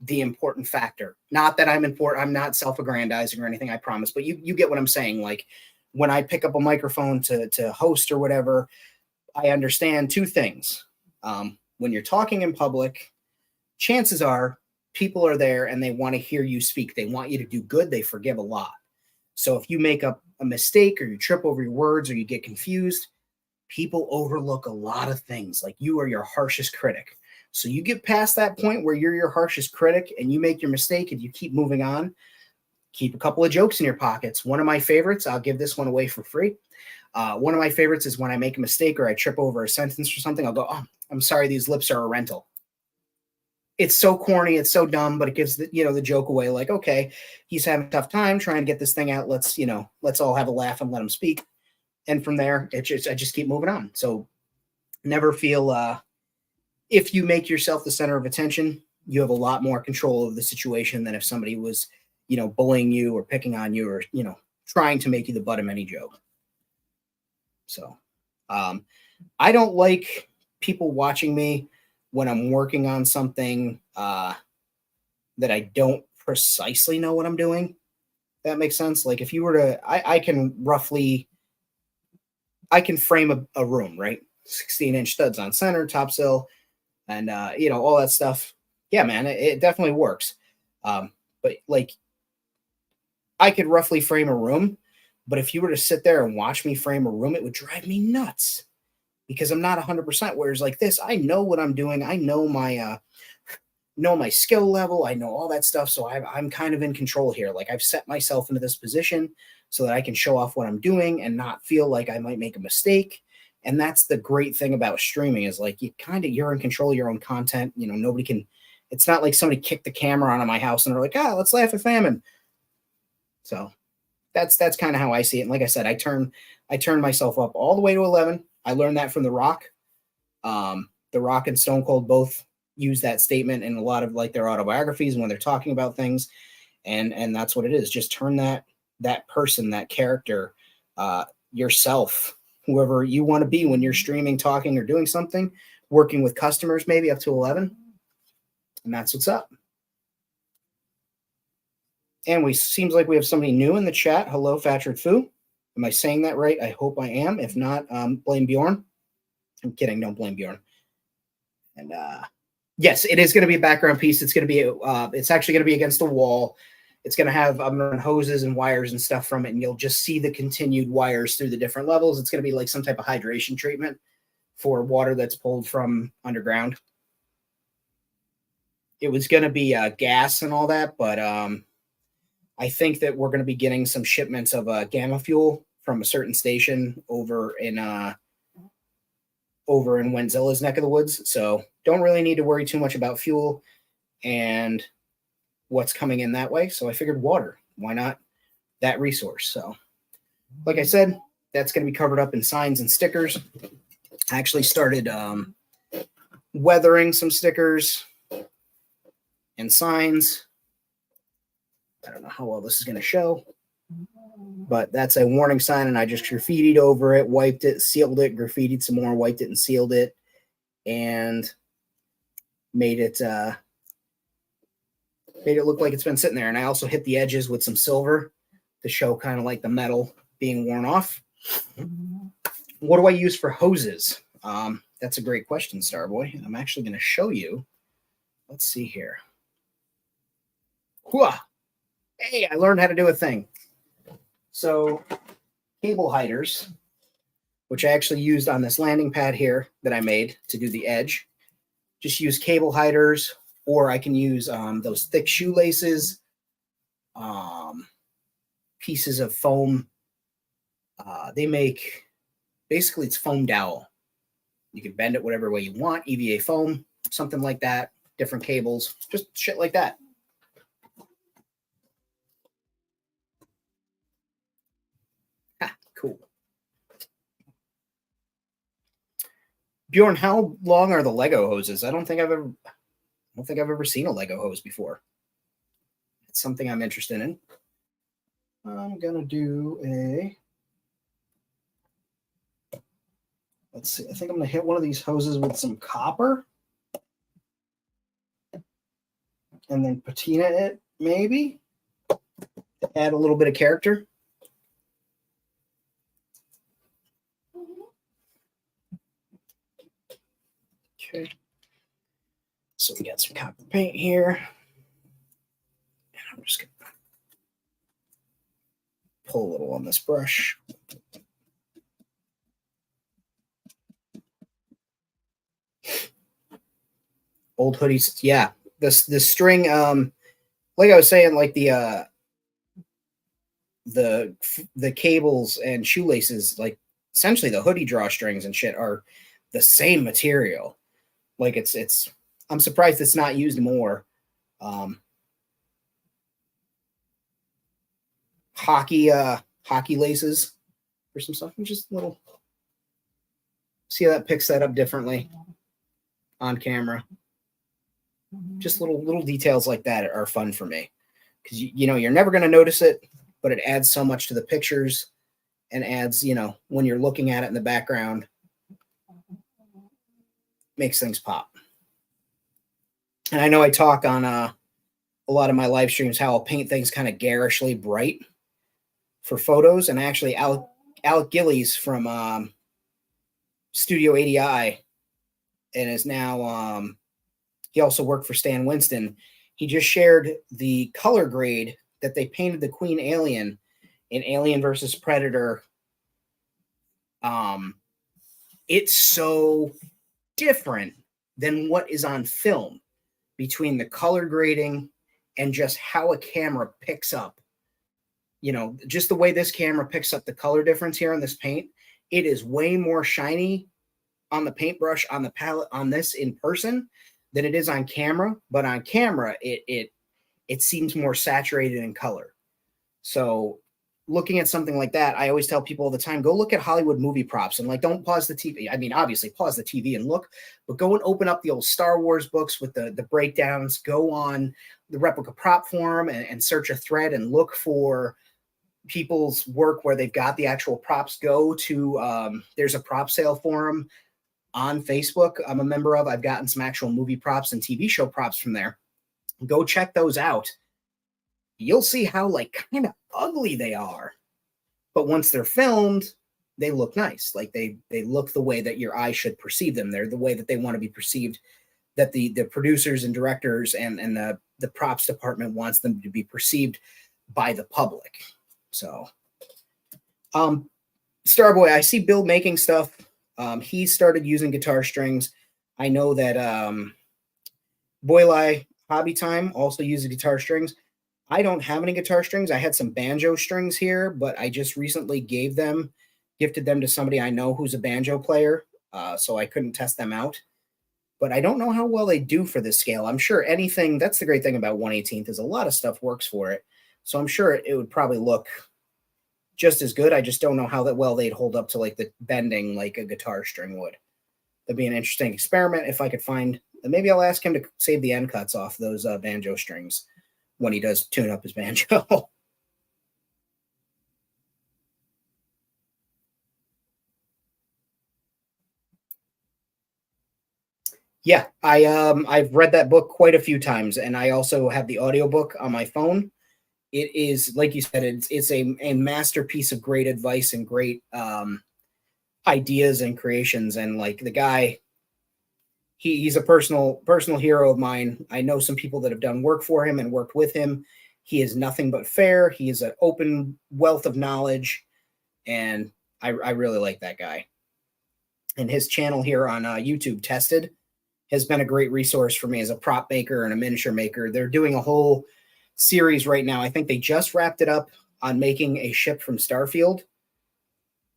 the important factor. Not that I'm important. I'm not self-aggrandizing or anything, I promise. But you get what I'm saying. Like when I pick up a microphone to host or whatever, I understand two things. When you're talking in public, chances are people are there and they want to hear you speak. They want you to do good. They forgive a lot. So if you make up a mistake or you trip over your words or you get confused, people overlook a lot of things. Like you are your harshest critic. So you get past that point where you're your harshest critic and you make your mistake and you keep moving on. Keep a couple of jokes in your pockets. One of my favorites, I'll give this one away for free. One of my favorites is when I make a mistake or I trip over a sentence or something, I'll go, oh, I'm sorry, these lips are a rental. It's so corny, it's so dumb, but it gives the joke away. Like, okay, he's having a tough time trying to get this thing out. Let's all have a laugh and let him speak. And from there, I just keep moving on. So never feel if you make yourself the center of attention, you have a lot more control of the situation than if somebody was, bullying you or picking on you or, trying to make you the butt of any joke. So I don't like people watching me when I'm working on something that I don't precisely know what I'm doing. That makes sense. Like if you were to, I can frame a room, right? 16-inch studs on center, top sill, and all that stuff. Yeah, man, it definitely works. But like I could roughly frame a room, but if you were to sit there and watch me frame a room, it would drive me nuts because I'm not 100%. Whereas like this, I know what I'm doing. I know my skill level. I know all that stuff. So I'm kind of in control here. Like I've set myself into this position so that I can show off what I'm doing and not feel like I might make a mistake. And that's the great thing about streaming is like you're in control of your own content. Nobody can. It's not like somebody kicked the camera on my house and they're like, let's laugh at famine. So that's kind of how I see it. And like I said, I turned myself up all the way to 11. I learned that from The Rock. The Rock and Stone Cold both use that statement in a lot of like their autobiographies when they're talking about things. And that's what it is. Just turn that person, that character, yourself, whoever you want to be when you're streaming, talking, or doing something, working with customers, maybe up to 11. And that's what's up. And seems like we have somebody new in the chat. Hello, Fatchard Fu. Am I saying that right? I hope I am. If not, blame Bjorn. I'm kidding. Don't blame Bjorn. And yes, it is going to be a background piece. It's going to be it's actually going to be against the wall. It's going to have hoses and wires and stuff from it, and you'll just see the continued wires through the different levels. It's going to be like some type of hydration treatment for water that's pulled from underground. It was going to be gas and all that, but I think that we're going to be getting some shipments of gamma fuel from a certain station over in Wenzilla's neck of the woods. So don't really need to worry too much about fuel and what's coming in that way. So I figured water, why not that resource? So like I said, that's going to be covered up in signs and stickers. I actually started weathering some stickers and signs. I don't know how well this is going to show, but that's a warning sign, and I just graffitied over it, wiped it, sealed it, graffitied some more, wiped it, and sealed it, and made it look like it's been sitting there. And I also hit the edges with some silver to show kind of like the metal being worn off. What do I use for hoses? That's a great question, Starboy. I'm actually going to show you. Let's see here. Whoa. Hey, I learned how to do a thing. So cable hiders, which I actually used on this landing pad here that I made to do the edge. Just use cable hiders, or I can use those thick shoelaces, pieces of foam. They make, basically it's foam dowel. You can bend it whatever way you want, EVA foam, something like that, different cables, just shit like that. Ha, cool. Bjorn, how long are the Lego hoses? I don't think I've ever seen a Lego hose before. It's something I'm interested in. I'm gonna do a. Let's see. I think I'm gonna hit one of these hoses with some copper, and then patina it maybe to add a little bit of character. Okay. So we got some copper paint here. And I'm just going to pull a little on this brush. Old hoodies. Yeah. The string, like I was saying, like the cables and shoelaces, like essentially the hoodie drawstrings and shit are the same material. Like it's I'm surprised it's not used more. Hockey laces for some stuff. Just little. See how that picks that up differently on camera. Just little details like that are fun for me because you know you're never going to notice it, but it adds so much to the pictures and adds, you know, when you're looking at it in the background, makes things pop. And I know I talk on a lot of my live streams how I'll paint things kind of garishly bright for photos. And actually, Alec Gillies from Studio ADI and is now he also worked for Stan Winston. He just shared the color grade that they painted the Queen Alien in Alien versus Predator. It's so different than what is on film between the color grading and just how a camera picks up, you know, just the way this camera picks up the color difference here on this paint. It is way more shiny on the paintbrush, on the palette, on this in person than it is on camera. But on camera, it seems more saturated in color. So looking at something like that, I always tell people all the time, go look at Hollywood movie props and like, don't pause the TV. I mean, obviously pause the TV and look, but go and open up the old Star Wars books with the breakdowns, go on the replica prop forum and search a thread and look for people's work where they've got the actual props. Go to, there's a prop sale forum on Facebook I'm a member of. I've gotten some actual movie props and TV show props from there. Go check those out. You'll see how like kind of ugly they are. But once they're filmed, they look nice. Like they look the way that your eye should perceive them. They're the way that they want to be perceived, that the producers and directors and the props department wants them to be perceived by the public. So Starboy, I see Bill making stuff. He started using guitar strings. I know that Boylai Hobby Time also uses guitar strings. I don't have any guitar strings. I had some banjo strings here, but I just recently gifted them to somebody I know who's a banjo player, so I couldn't test them out. But I don't know how well they do for this scale. I'm sure anything, that's the great thing about 1/18th is a lot of stuff works for it. So I'm sure it would probably look just as good. I just don't know how that well they'd hold up to like the bending like a guitar string would. That'd be an interesting experiment if I could find, maybe I'll ask him to save the end cuts off those banjo strings when he does tune up his banjo. Yeah, I've read that book quite a few times, and I also have the audiobook on my phone. It is, like you said, it's a masterpiece of great advice and great ideas and creations. And like the guy, he's a personal hero of mine. I know some people that have done work for him and worked with him. He is nothing but fair. He is an open wealth of knowledge, and I really like that guy. And his channel here on YouTube, Tested, has been a great resource for me as a prop maker and a miniature maker. They're doing a whole series right now. I think they just wrapped it up on making a ship from Starfield,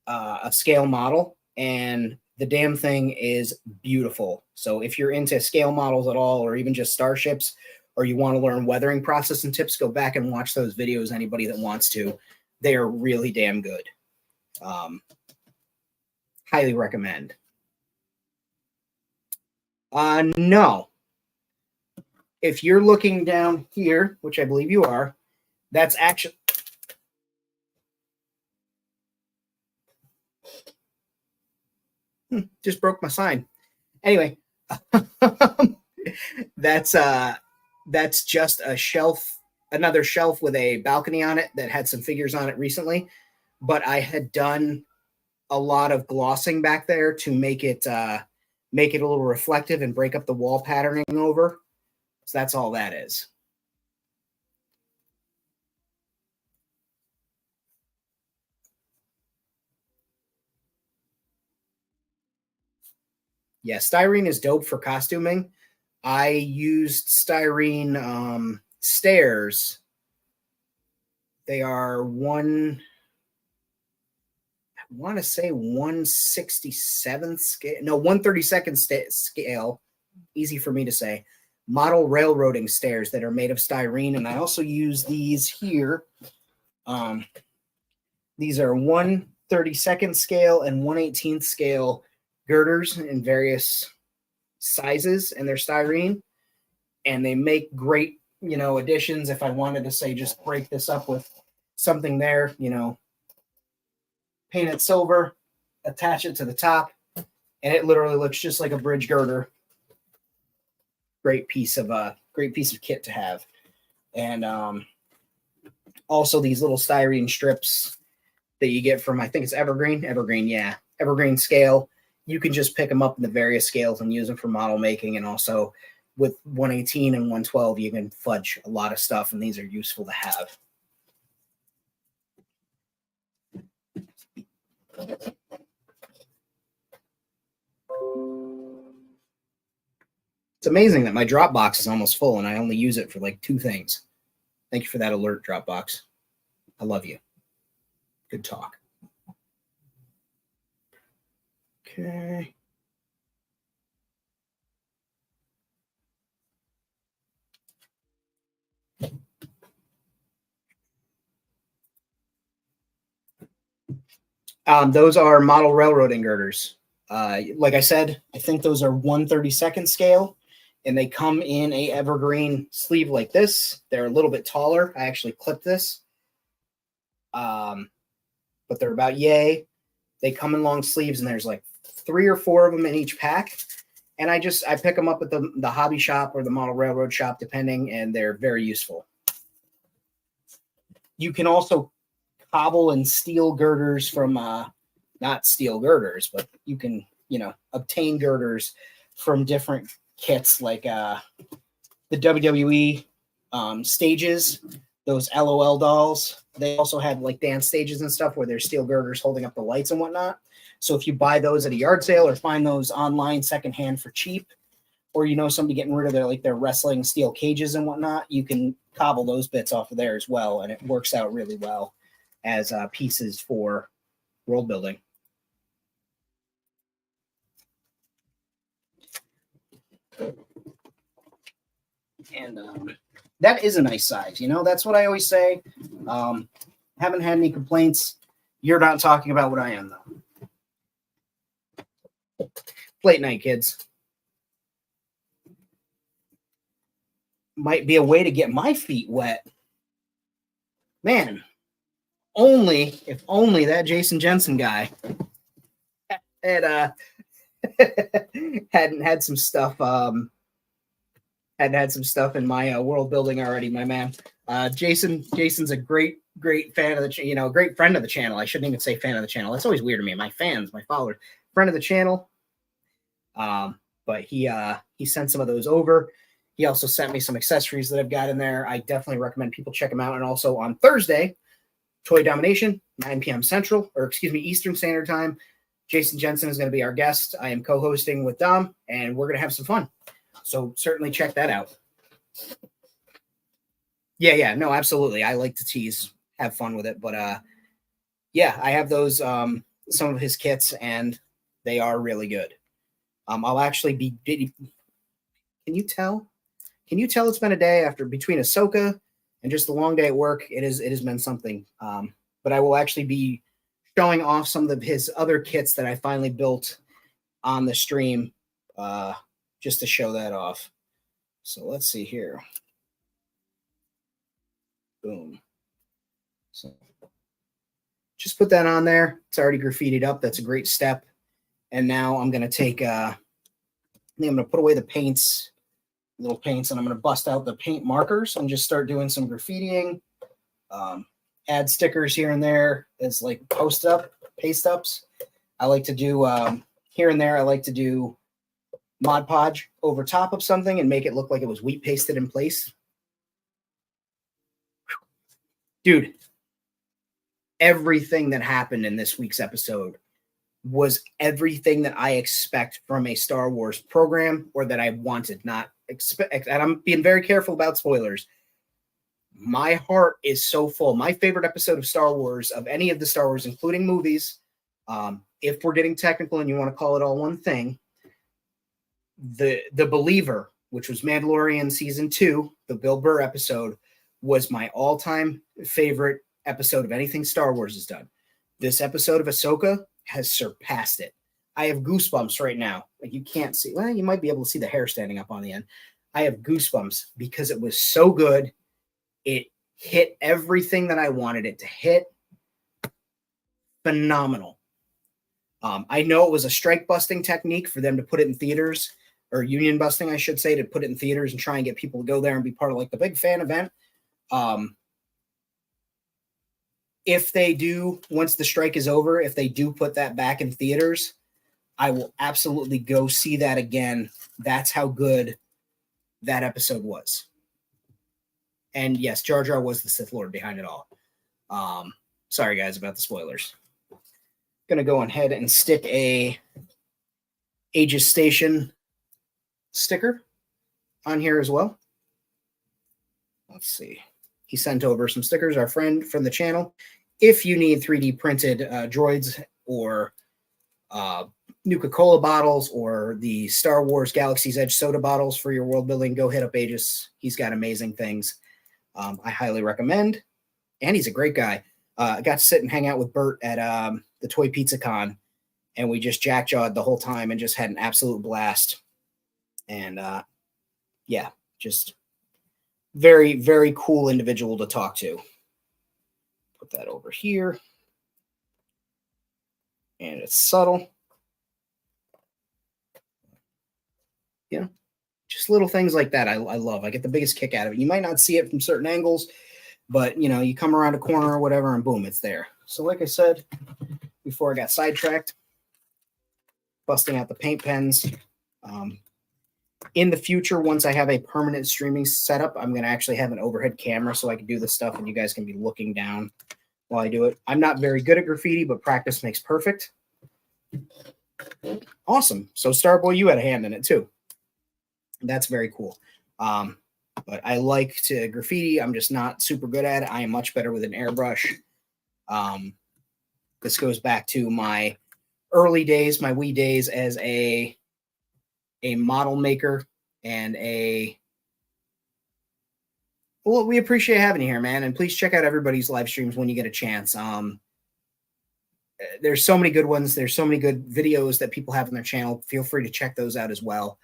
a scale model, and the damn thing is beautiful. So if you're into scale models at all, or even just starships, or you want to learn weathering process and tips, go back and watch those videos. Anybody that wants to, they are really damn good. Highly recommend. No. If you're looking down here, which I believe you are, that's actually just broke my sign. Anyway, that's just a shelf, another shelf with a balcony on it that had some figures on it recently. But I had done a lot of glossing back there to make it a little reflective and break up the wall patterning over. So that's all that is. Yeah, styrene is dope for costuming. I used styrene stairs. They are I want to say 1/67th scale, no, 1/32nd scale. Easy for me to say. Model railroading stairs that are made of styrene, and I also use these here. These are 1/32nd scale and 1/18th scale girders in various sizes, and they're styrene, and they make great, additions. If I wanted to say just break this up with something there, paint it silver, attach it to the top, and it literally looks just like a bridge girder. Great piece of kit to have. And also these little styrene strips that you get from, I think it's Evergreen, yeah, Evergreen scale. You can just pick them up in the various scales and use them for model making. And also with 118 and 112, you can fudge a lot of stuff, and these are useful to have. It's amazing that my Dropbox is almost full and I only use it for like 2 things. Thank you for that alert, Dropbox. I love you. Good talk. Okay. Those are model railroading girders. Like I said, I think those are 1/32nd scale, and they come in a evergreen sleeve like this. They're a little bit taller. I actually clipped this, but they're about yay. They come in long sleeves, and there's like 3 or 4 of them in each pack. And I pick them up at the hobby shop or the model railroad shop, depending, and they're very useful. You can also cobble and steel girders from not steel girders, but you can, obtain girders from different kits like the WWE stages, those LOL dolls. They also have like dance stages and stuff where there's steel girders holding up the lights and whatnot. So if you buy those at a yard sale or find those online secondhand for cheap, or somebody getting rid of their wrestling steel cages and whatnot, you can cobble those bits off of there as well, and it works out really well as pieces for world building. And that is a nice size. That's what I always say. Haven't had any complaints. You're not talking about what I am, though. Plate night, kids. Might be a way to get my feet wet. Man, if only that Jason Jensen guy had hadn't had some stuff had some stuff in my world building already, my man. Jason's a great fan of the great friend of the channel. I shouldn't even say fan of the channel. That's always weird to me. My fans, my followers, friend of the channel. But he sent some of those over. He also sent me some accessories that I've got in there. I definitely recommend people check them out. And also on Thursday, Toy Domination, 9 p.m. Eastern Standard Time. Jason Jensen is going to be our guest. I am co-hosting with Dom, and we're going to have some fun. So certainly check that out. Yeah, no, absolutely. I like to tease, have fun with it. But yeah, I have those, some of his kits, and they are really good. I'll actually be. Can you tell? Can you tell it's been a day between Ahsoka and just a long day at work? It has been something. But I will actually be showing off some of his other kits that I finally built on the stream just to show that off. So let's see here. Boom. So just put that on there. It's already graffitied up. That's a great step. And now I'm going to take, I think I'm going to put away the paints, little paints, and I'm going to bust out the paint markers and just start doing some graffitiing. Add stickers here and there as like paste ups. I like to do here and there. I like to do Mod Podge over top of something and make it look like it was wheat pasted in place. Dude, everything that happened in this week's episode was everything that I expect from a Star Wars program, or that I wanted, not expect. And I'm being very careful about spoilers. My heart is so full. My favorite episode of Star Wars, of any of the Star Wars, including movies, if we're getting technical and you want to call it all one thing, the Believer, which was Mandalorian season 2, the Bill Burr episode, was my all-time favorite episode of anything Star Wars has done. This episode of Ahsoka has surpassed it. I have goosebumps right now. Like, you can't see. Well, you might be able to see the hair standing up on the end. I have goosebumps because it was so good. It hit everything that I wanted it to hit. Phenomenal. I know it was a strike busting technique for them to put it in theaters, or union busting, I should say, to put it in theaters and try and get people to go there and be part of like the big fan event. If they do, once the strike is over, if they do put that back in theaters, I will absolutely go see that again. That's how good that episode was. And yes, Jar Jar was the Sith Lord behind it all. Sorry, guys, about the spoilers. Going to go ahead and stick a Aegis Station sticker on here as well. Let's see. He sent over some stickers, our friend from the channel. If you need 3D printed droids or Nuka-Cola bottles or the Star Wars Galaxy's Edge soda bottles for your world building, go hit up Aegis. He's got amazing things. I highly recommend. And he's a great guy. I got to sit and hang out with Bert at the Toy Pizza Con, and we just jack-jawed the whole time and just had an absolute blast. And yeah, just very, very cool individual to talk to. Put that over here. And it's subtle. You know, just little things like that I love. I get the biggest kick out of it. You might not see it from certain angles, but, you know, you come around a corner or whatever, and boom, it's there. So like I said, before I got sidetracked, busting out the paint pens. In the future, once I have a permanent streaming setup, I'm going to actually have an overhead camera so I can do this stuff and you guys can be looking down while I do it. I'm not very good at graffiti, but practice makes perfect. Awesome. So Starboy, you had a hand in it too. That's very cool. But I like to graffiti. I'm just not super good at it. I am much better with an airbrush. This goes back to my early days, my wee days as a model maker and well, we appreciate having you here, man. And please check out everybody's live streams when you get a chance. There's so many good ones. There's so many good videos that people have on their channel. Feel free to check those out as well.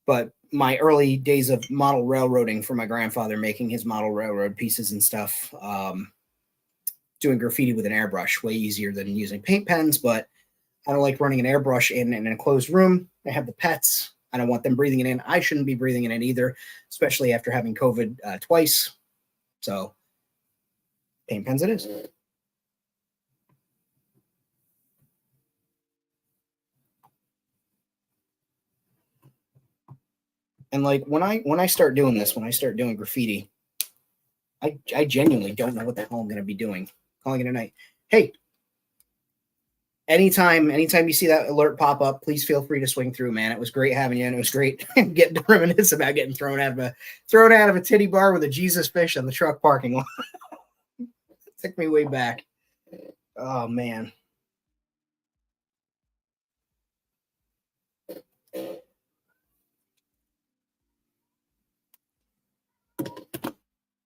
But my early days of model railroading for my grandfather, making his model railroad pieces and stuff, doing graffiti with an airbrush, way easier than using paint pens, but I don't like running an airbrush in an enclosed room. I have the pets. I don't want them breathing it in. I shouldn't be breathing it in either, especially after having COVID twice. So paint pens it is. And like when I start doing this, when I start doing graffiti, I genuinely don't know what the hell I'm going to be doing. Calling it a night. Hey, anytime you see that alert pop up, please feel free to swing through, man. It was great having you, and it was great getting to reminisce about getting thrown out of a titty bar with a Jesus fish on the truck parking lot. Took me way back. Oh man.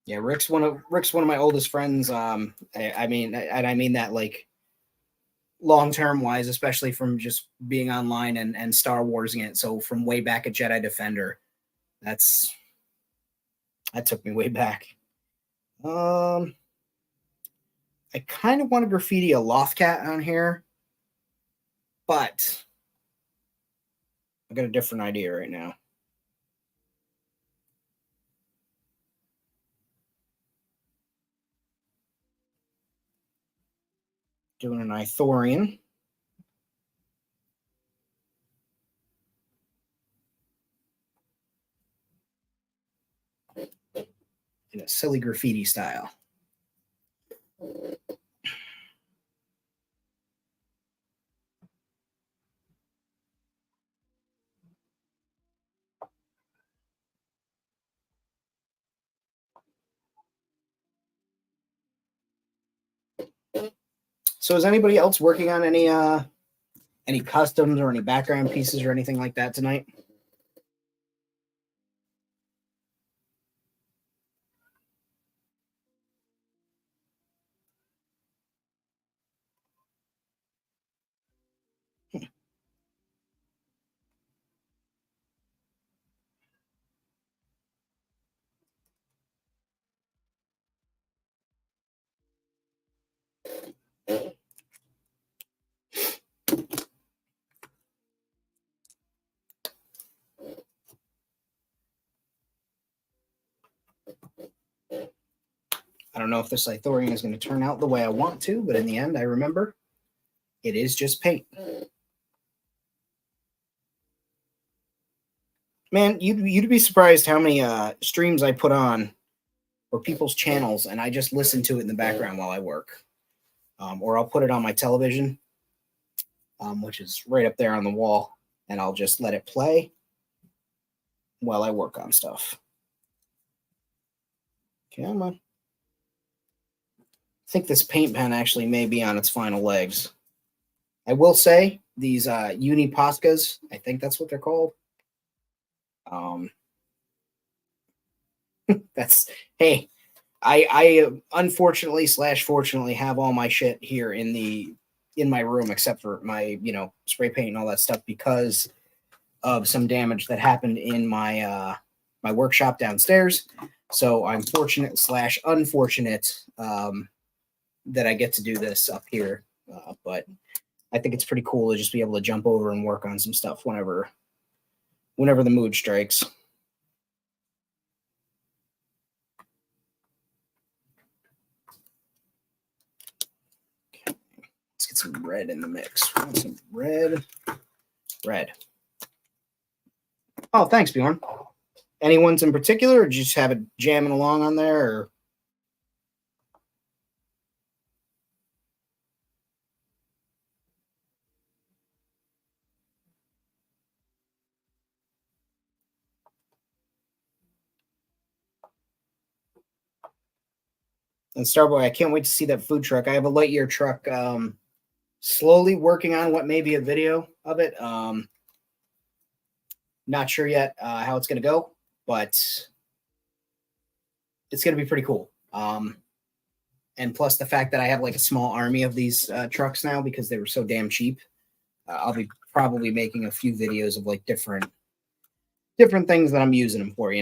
Yeah, Rick's one of my oldest friends. I mean that like long-term wise, especially from just being online and Star Warsing it. So from way back at Jedi Defender, that took me way back. I kind of want to graffiti a Lothcat on here, but I got a different idea right now. Doing an Ithorian. In a silly graffiti style. So is anybody else working on any customs or any background pieces or anything like that tonight? I don't know if this Ithorian is going to turn out the way I want to, but in the end, I remember it is just paint. Man, you'd be surprised how many streams I put on or people's channels, and I just listen to it in the background while I work, or I'll put it on my television, which is right up there on the wall, and I'll just let it play while I work on stuff. Come on. I think this paint pen actually may be on its final legs. I will say these Uni Poscas, I think that's what they're called. That's hey, I unfortunately / fortunately have all my shit here in my room except for my spray paint and all that stuff because of some damage that happened in my my workshop downstairs. So I'm fortunate / unfortunate that I get to do this up here, but I think it's pretty cool to just be able to jump over and work on some stuff whenever the mood strikes. Okay. Let's get some red in the mix. We want some red. Oh, thanks, Bjorn. Any ones in particular, or did you just have it jamming along on there? Or? And Starboy, I can't wait to see that food truck. I have a Lightyear truck. Slowly working on what may be a video of it. Not sure yet how it's going to go, but it's going to be pretty cool. And plus the fact that I have like a small army of these trucks now because they were so damn cheap. I'll be probably making a few videos of like different things that I'm using them for,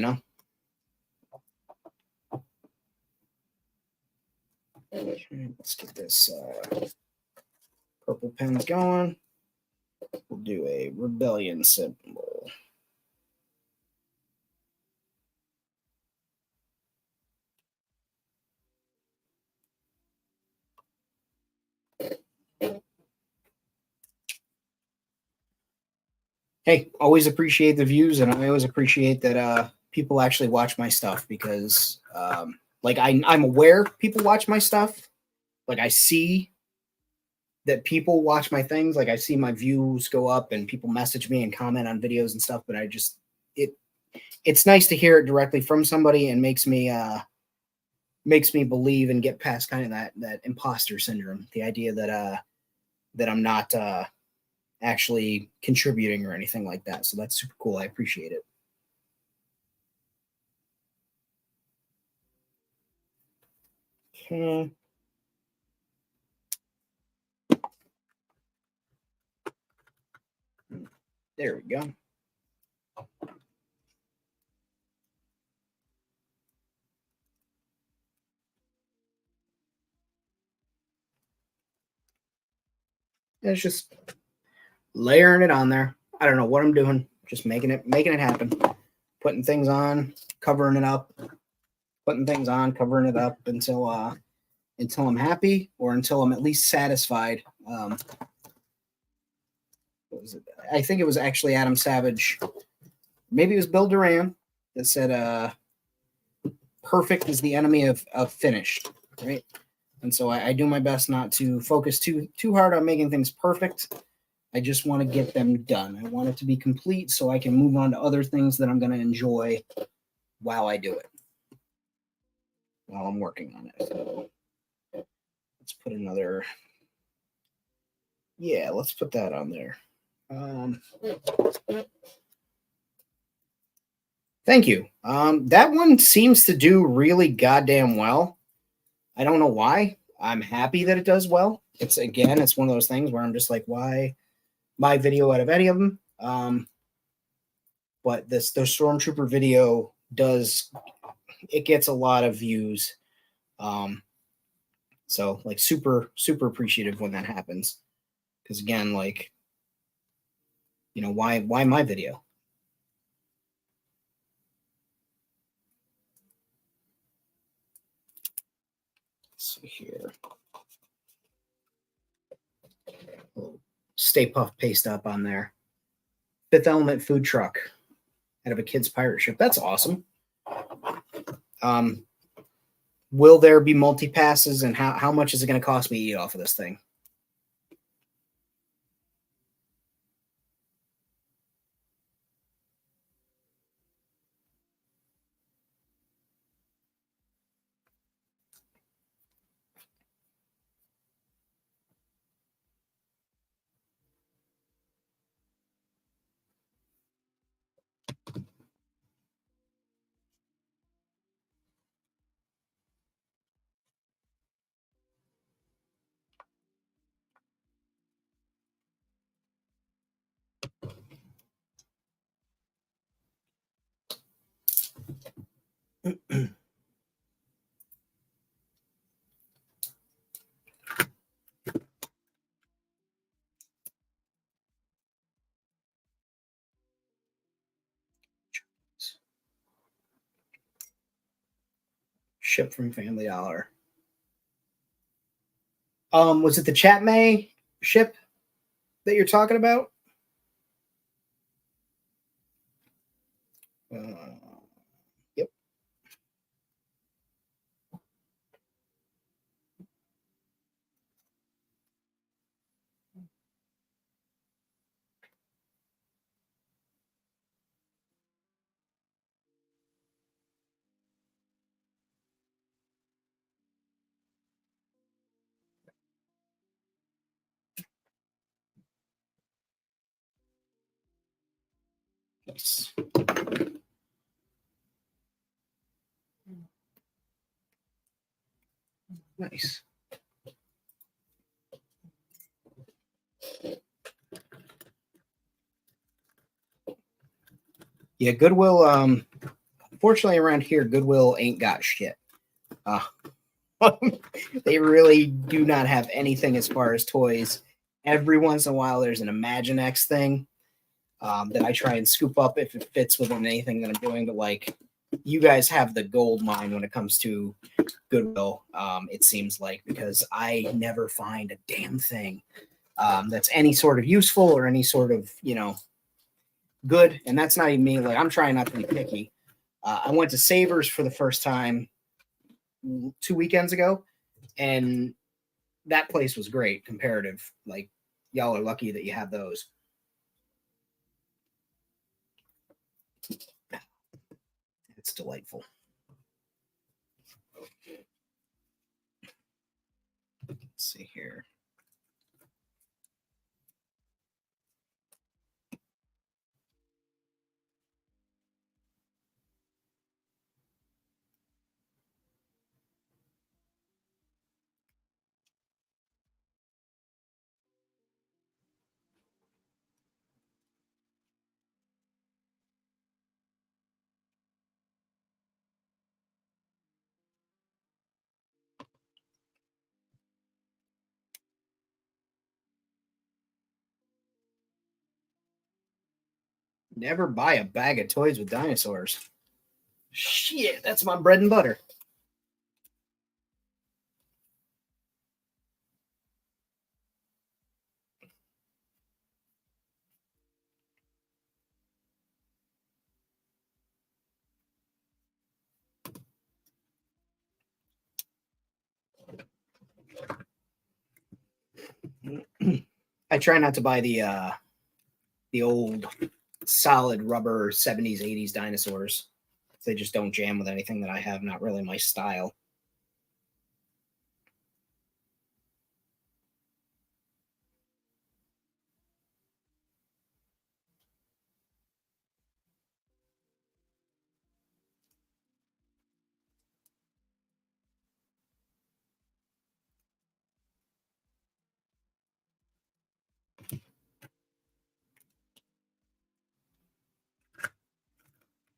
Okay, let's get this purple pen going. We'll do a rebellion symbol. Hey, always appreciate the views, and I always appreciate that people actually watch my stuff because, like, I'm aware people watch my stuff. Like, I see that people watch my things. Like, I see my views go up, and people message me and comment on videos and stuff. But it's nice to hear it directly from somebody, and makes me believe and get past kind of that imposter syndrome. The idea that I'm not actually contributing or anything like that. So that's super cool. I appreciate it. Okay. There we go. It's just layering it on there. I don't know what I'm doing. Just making it happen. Putting things on, covering it up, putting things on, covering it up until I'm happy or until I'm at least satisfied. What was it? I think it was actually Adam Savage. Maybe it was Bill Duran that said, "Perfect is the enemy of finished." Right. And so I do my best not to focus too hard on making things perfect. I just want to get them done. I want it to be complete so I can move on to other things that I'm going to enjoy while I do it, while I'm working on it. So let's put another. Yeah, let's put that on there. Thank you. That one seems to do really goddamn well. I don't know why. I'm happy that it does well. It's one of those things where I'm just like, why my video out of any of them? But the Stormtrooper video it gets a lot of views. So like super appreciative when that happens. Because again, like, why my video? Let's see here. Stay Puft paste up on there. Fifth Element food truck out of a kid's pirate ship. That's awesome. Will there be multi passes, and how much is it going to cost me to eat off of this thing? Ship from Family Dollar. Was it the Chatmay ship that you're talking about? Yep. Nice. Nice. Yeah, Goodwill. Fortunately, around here, Goodwill ain't got shit. Uh, they really do not have anything as far as toys. Every once in a while, there's an Imaginext thing that I try and scoop up if it fits within anything that I'm doing. But like, you guys have the gold mine when it comes to Goodwill. It seems like, because I never find a damn thing that's any sort of useful or any sort of good. And that's not even me. Like, I'm trying not to be picky. I went to Savers for the first time 2 weekends ago, and that place was great comparative. Like, y'all are lucky that you have those. It's delightful. Let's see here. Never buy a bag of toys with dinosaurs. Shit, that's my bread and butter. I try not to buy the old solid rubber 70s 80s dinosaurs. They just don't jam with anything that I have. Not really my style.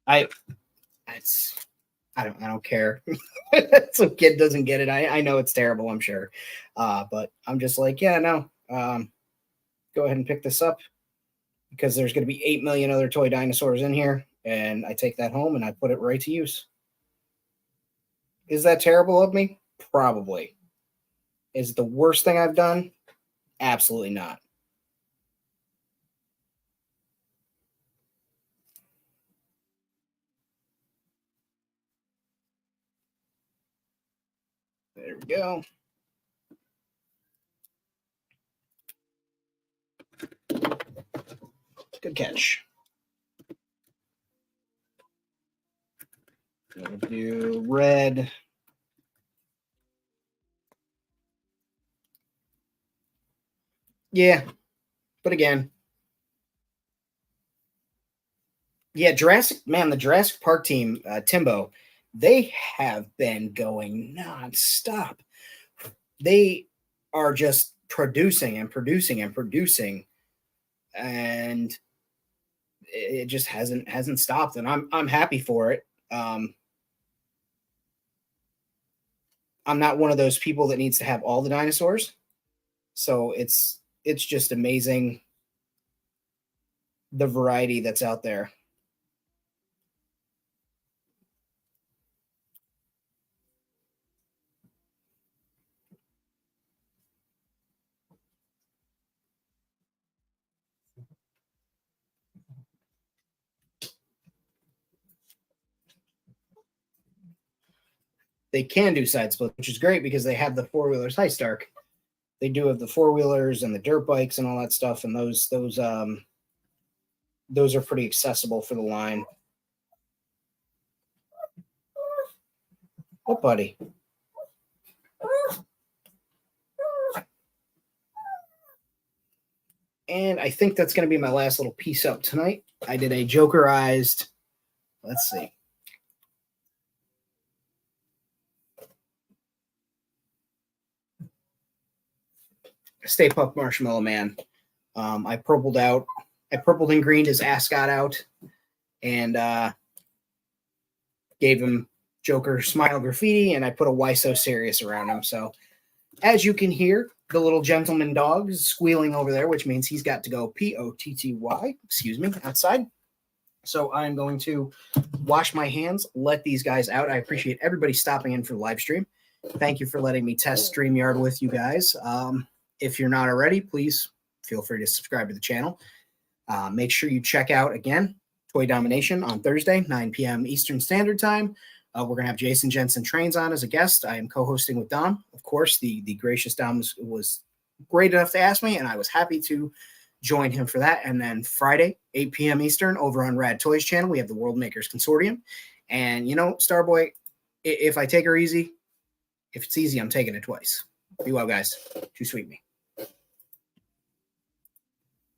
I I don't care. Some kid doesn't get it. I know it's terrible, I'm sure. But I'm just like, yeah, no. Go ahead and pick this up because there's going to be 8 million other toy dinosaurs in here. And I take that home and I put it right to use. Is that terrible of me? Probably. Is it the worst thing I've done? Absolutely not. There we go. Good catch. We'll do red. Yeah, but again, yeah, the Jurassic Park team, Timbo, they have been going nonstop. They are just producing and producing and producing, and it just hasn't stopped. And I'm happy for it. I'm not one of those people that needs to have all the dinosaurs, so it's just amazing the variety that's out there. They can do side splits, which is great because they have the four wheelers. Hi, Stark. They do have the four wheelers and the dirt bikes and all that stuff, and those are pretty accessible for the line. Oh, buddy. And I think that's going to be my last little piece up tonight. I did a Jokerized, let's see. Stay Puft Marshmallow Man. I purpled and greened his ascot out and gave him Joker smile graffiti, and I put a "Why So Serious" around him. So as you can hear, the little gentleman dog is squealing over there, which means he's got to go POTTY, excuse me, outside. So I'm going to wash my hands, let these guys out. I appreciate everybody stopping in for the live stream. Thank you for letting me test StreamYard with you guys. If you're not already, please feel free to subscribe to the channel. Make sure you check out, again, Toy Domination on Thursday, 9 p.m. Eastern Standard Time. We're going to have Jason Jensen Trains on as a guest. I am co-hosting with Dom. Of course, the gracious Dom was great enough to ask me, and I was happy to join him for that. And then Friday, 8 p.m. Eastern, over on Rad Toys channel, we have the World Makers Consortium. And, you know, Starboy, if I take her easy, if it's easy, I'm taking it twice. Be well, guys. Too sweet me.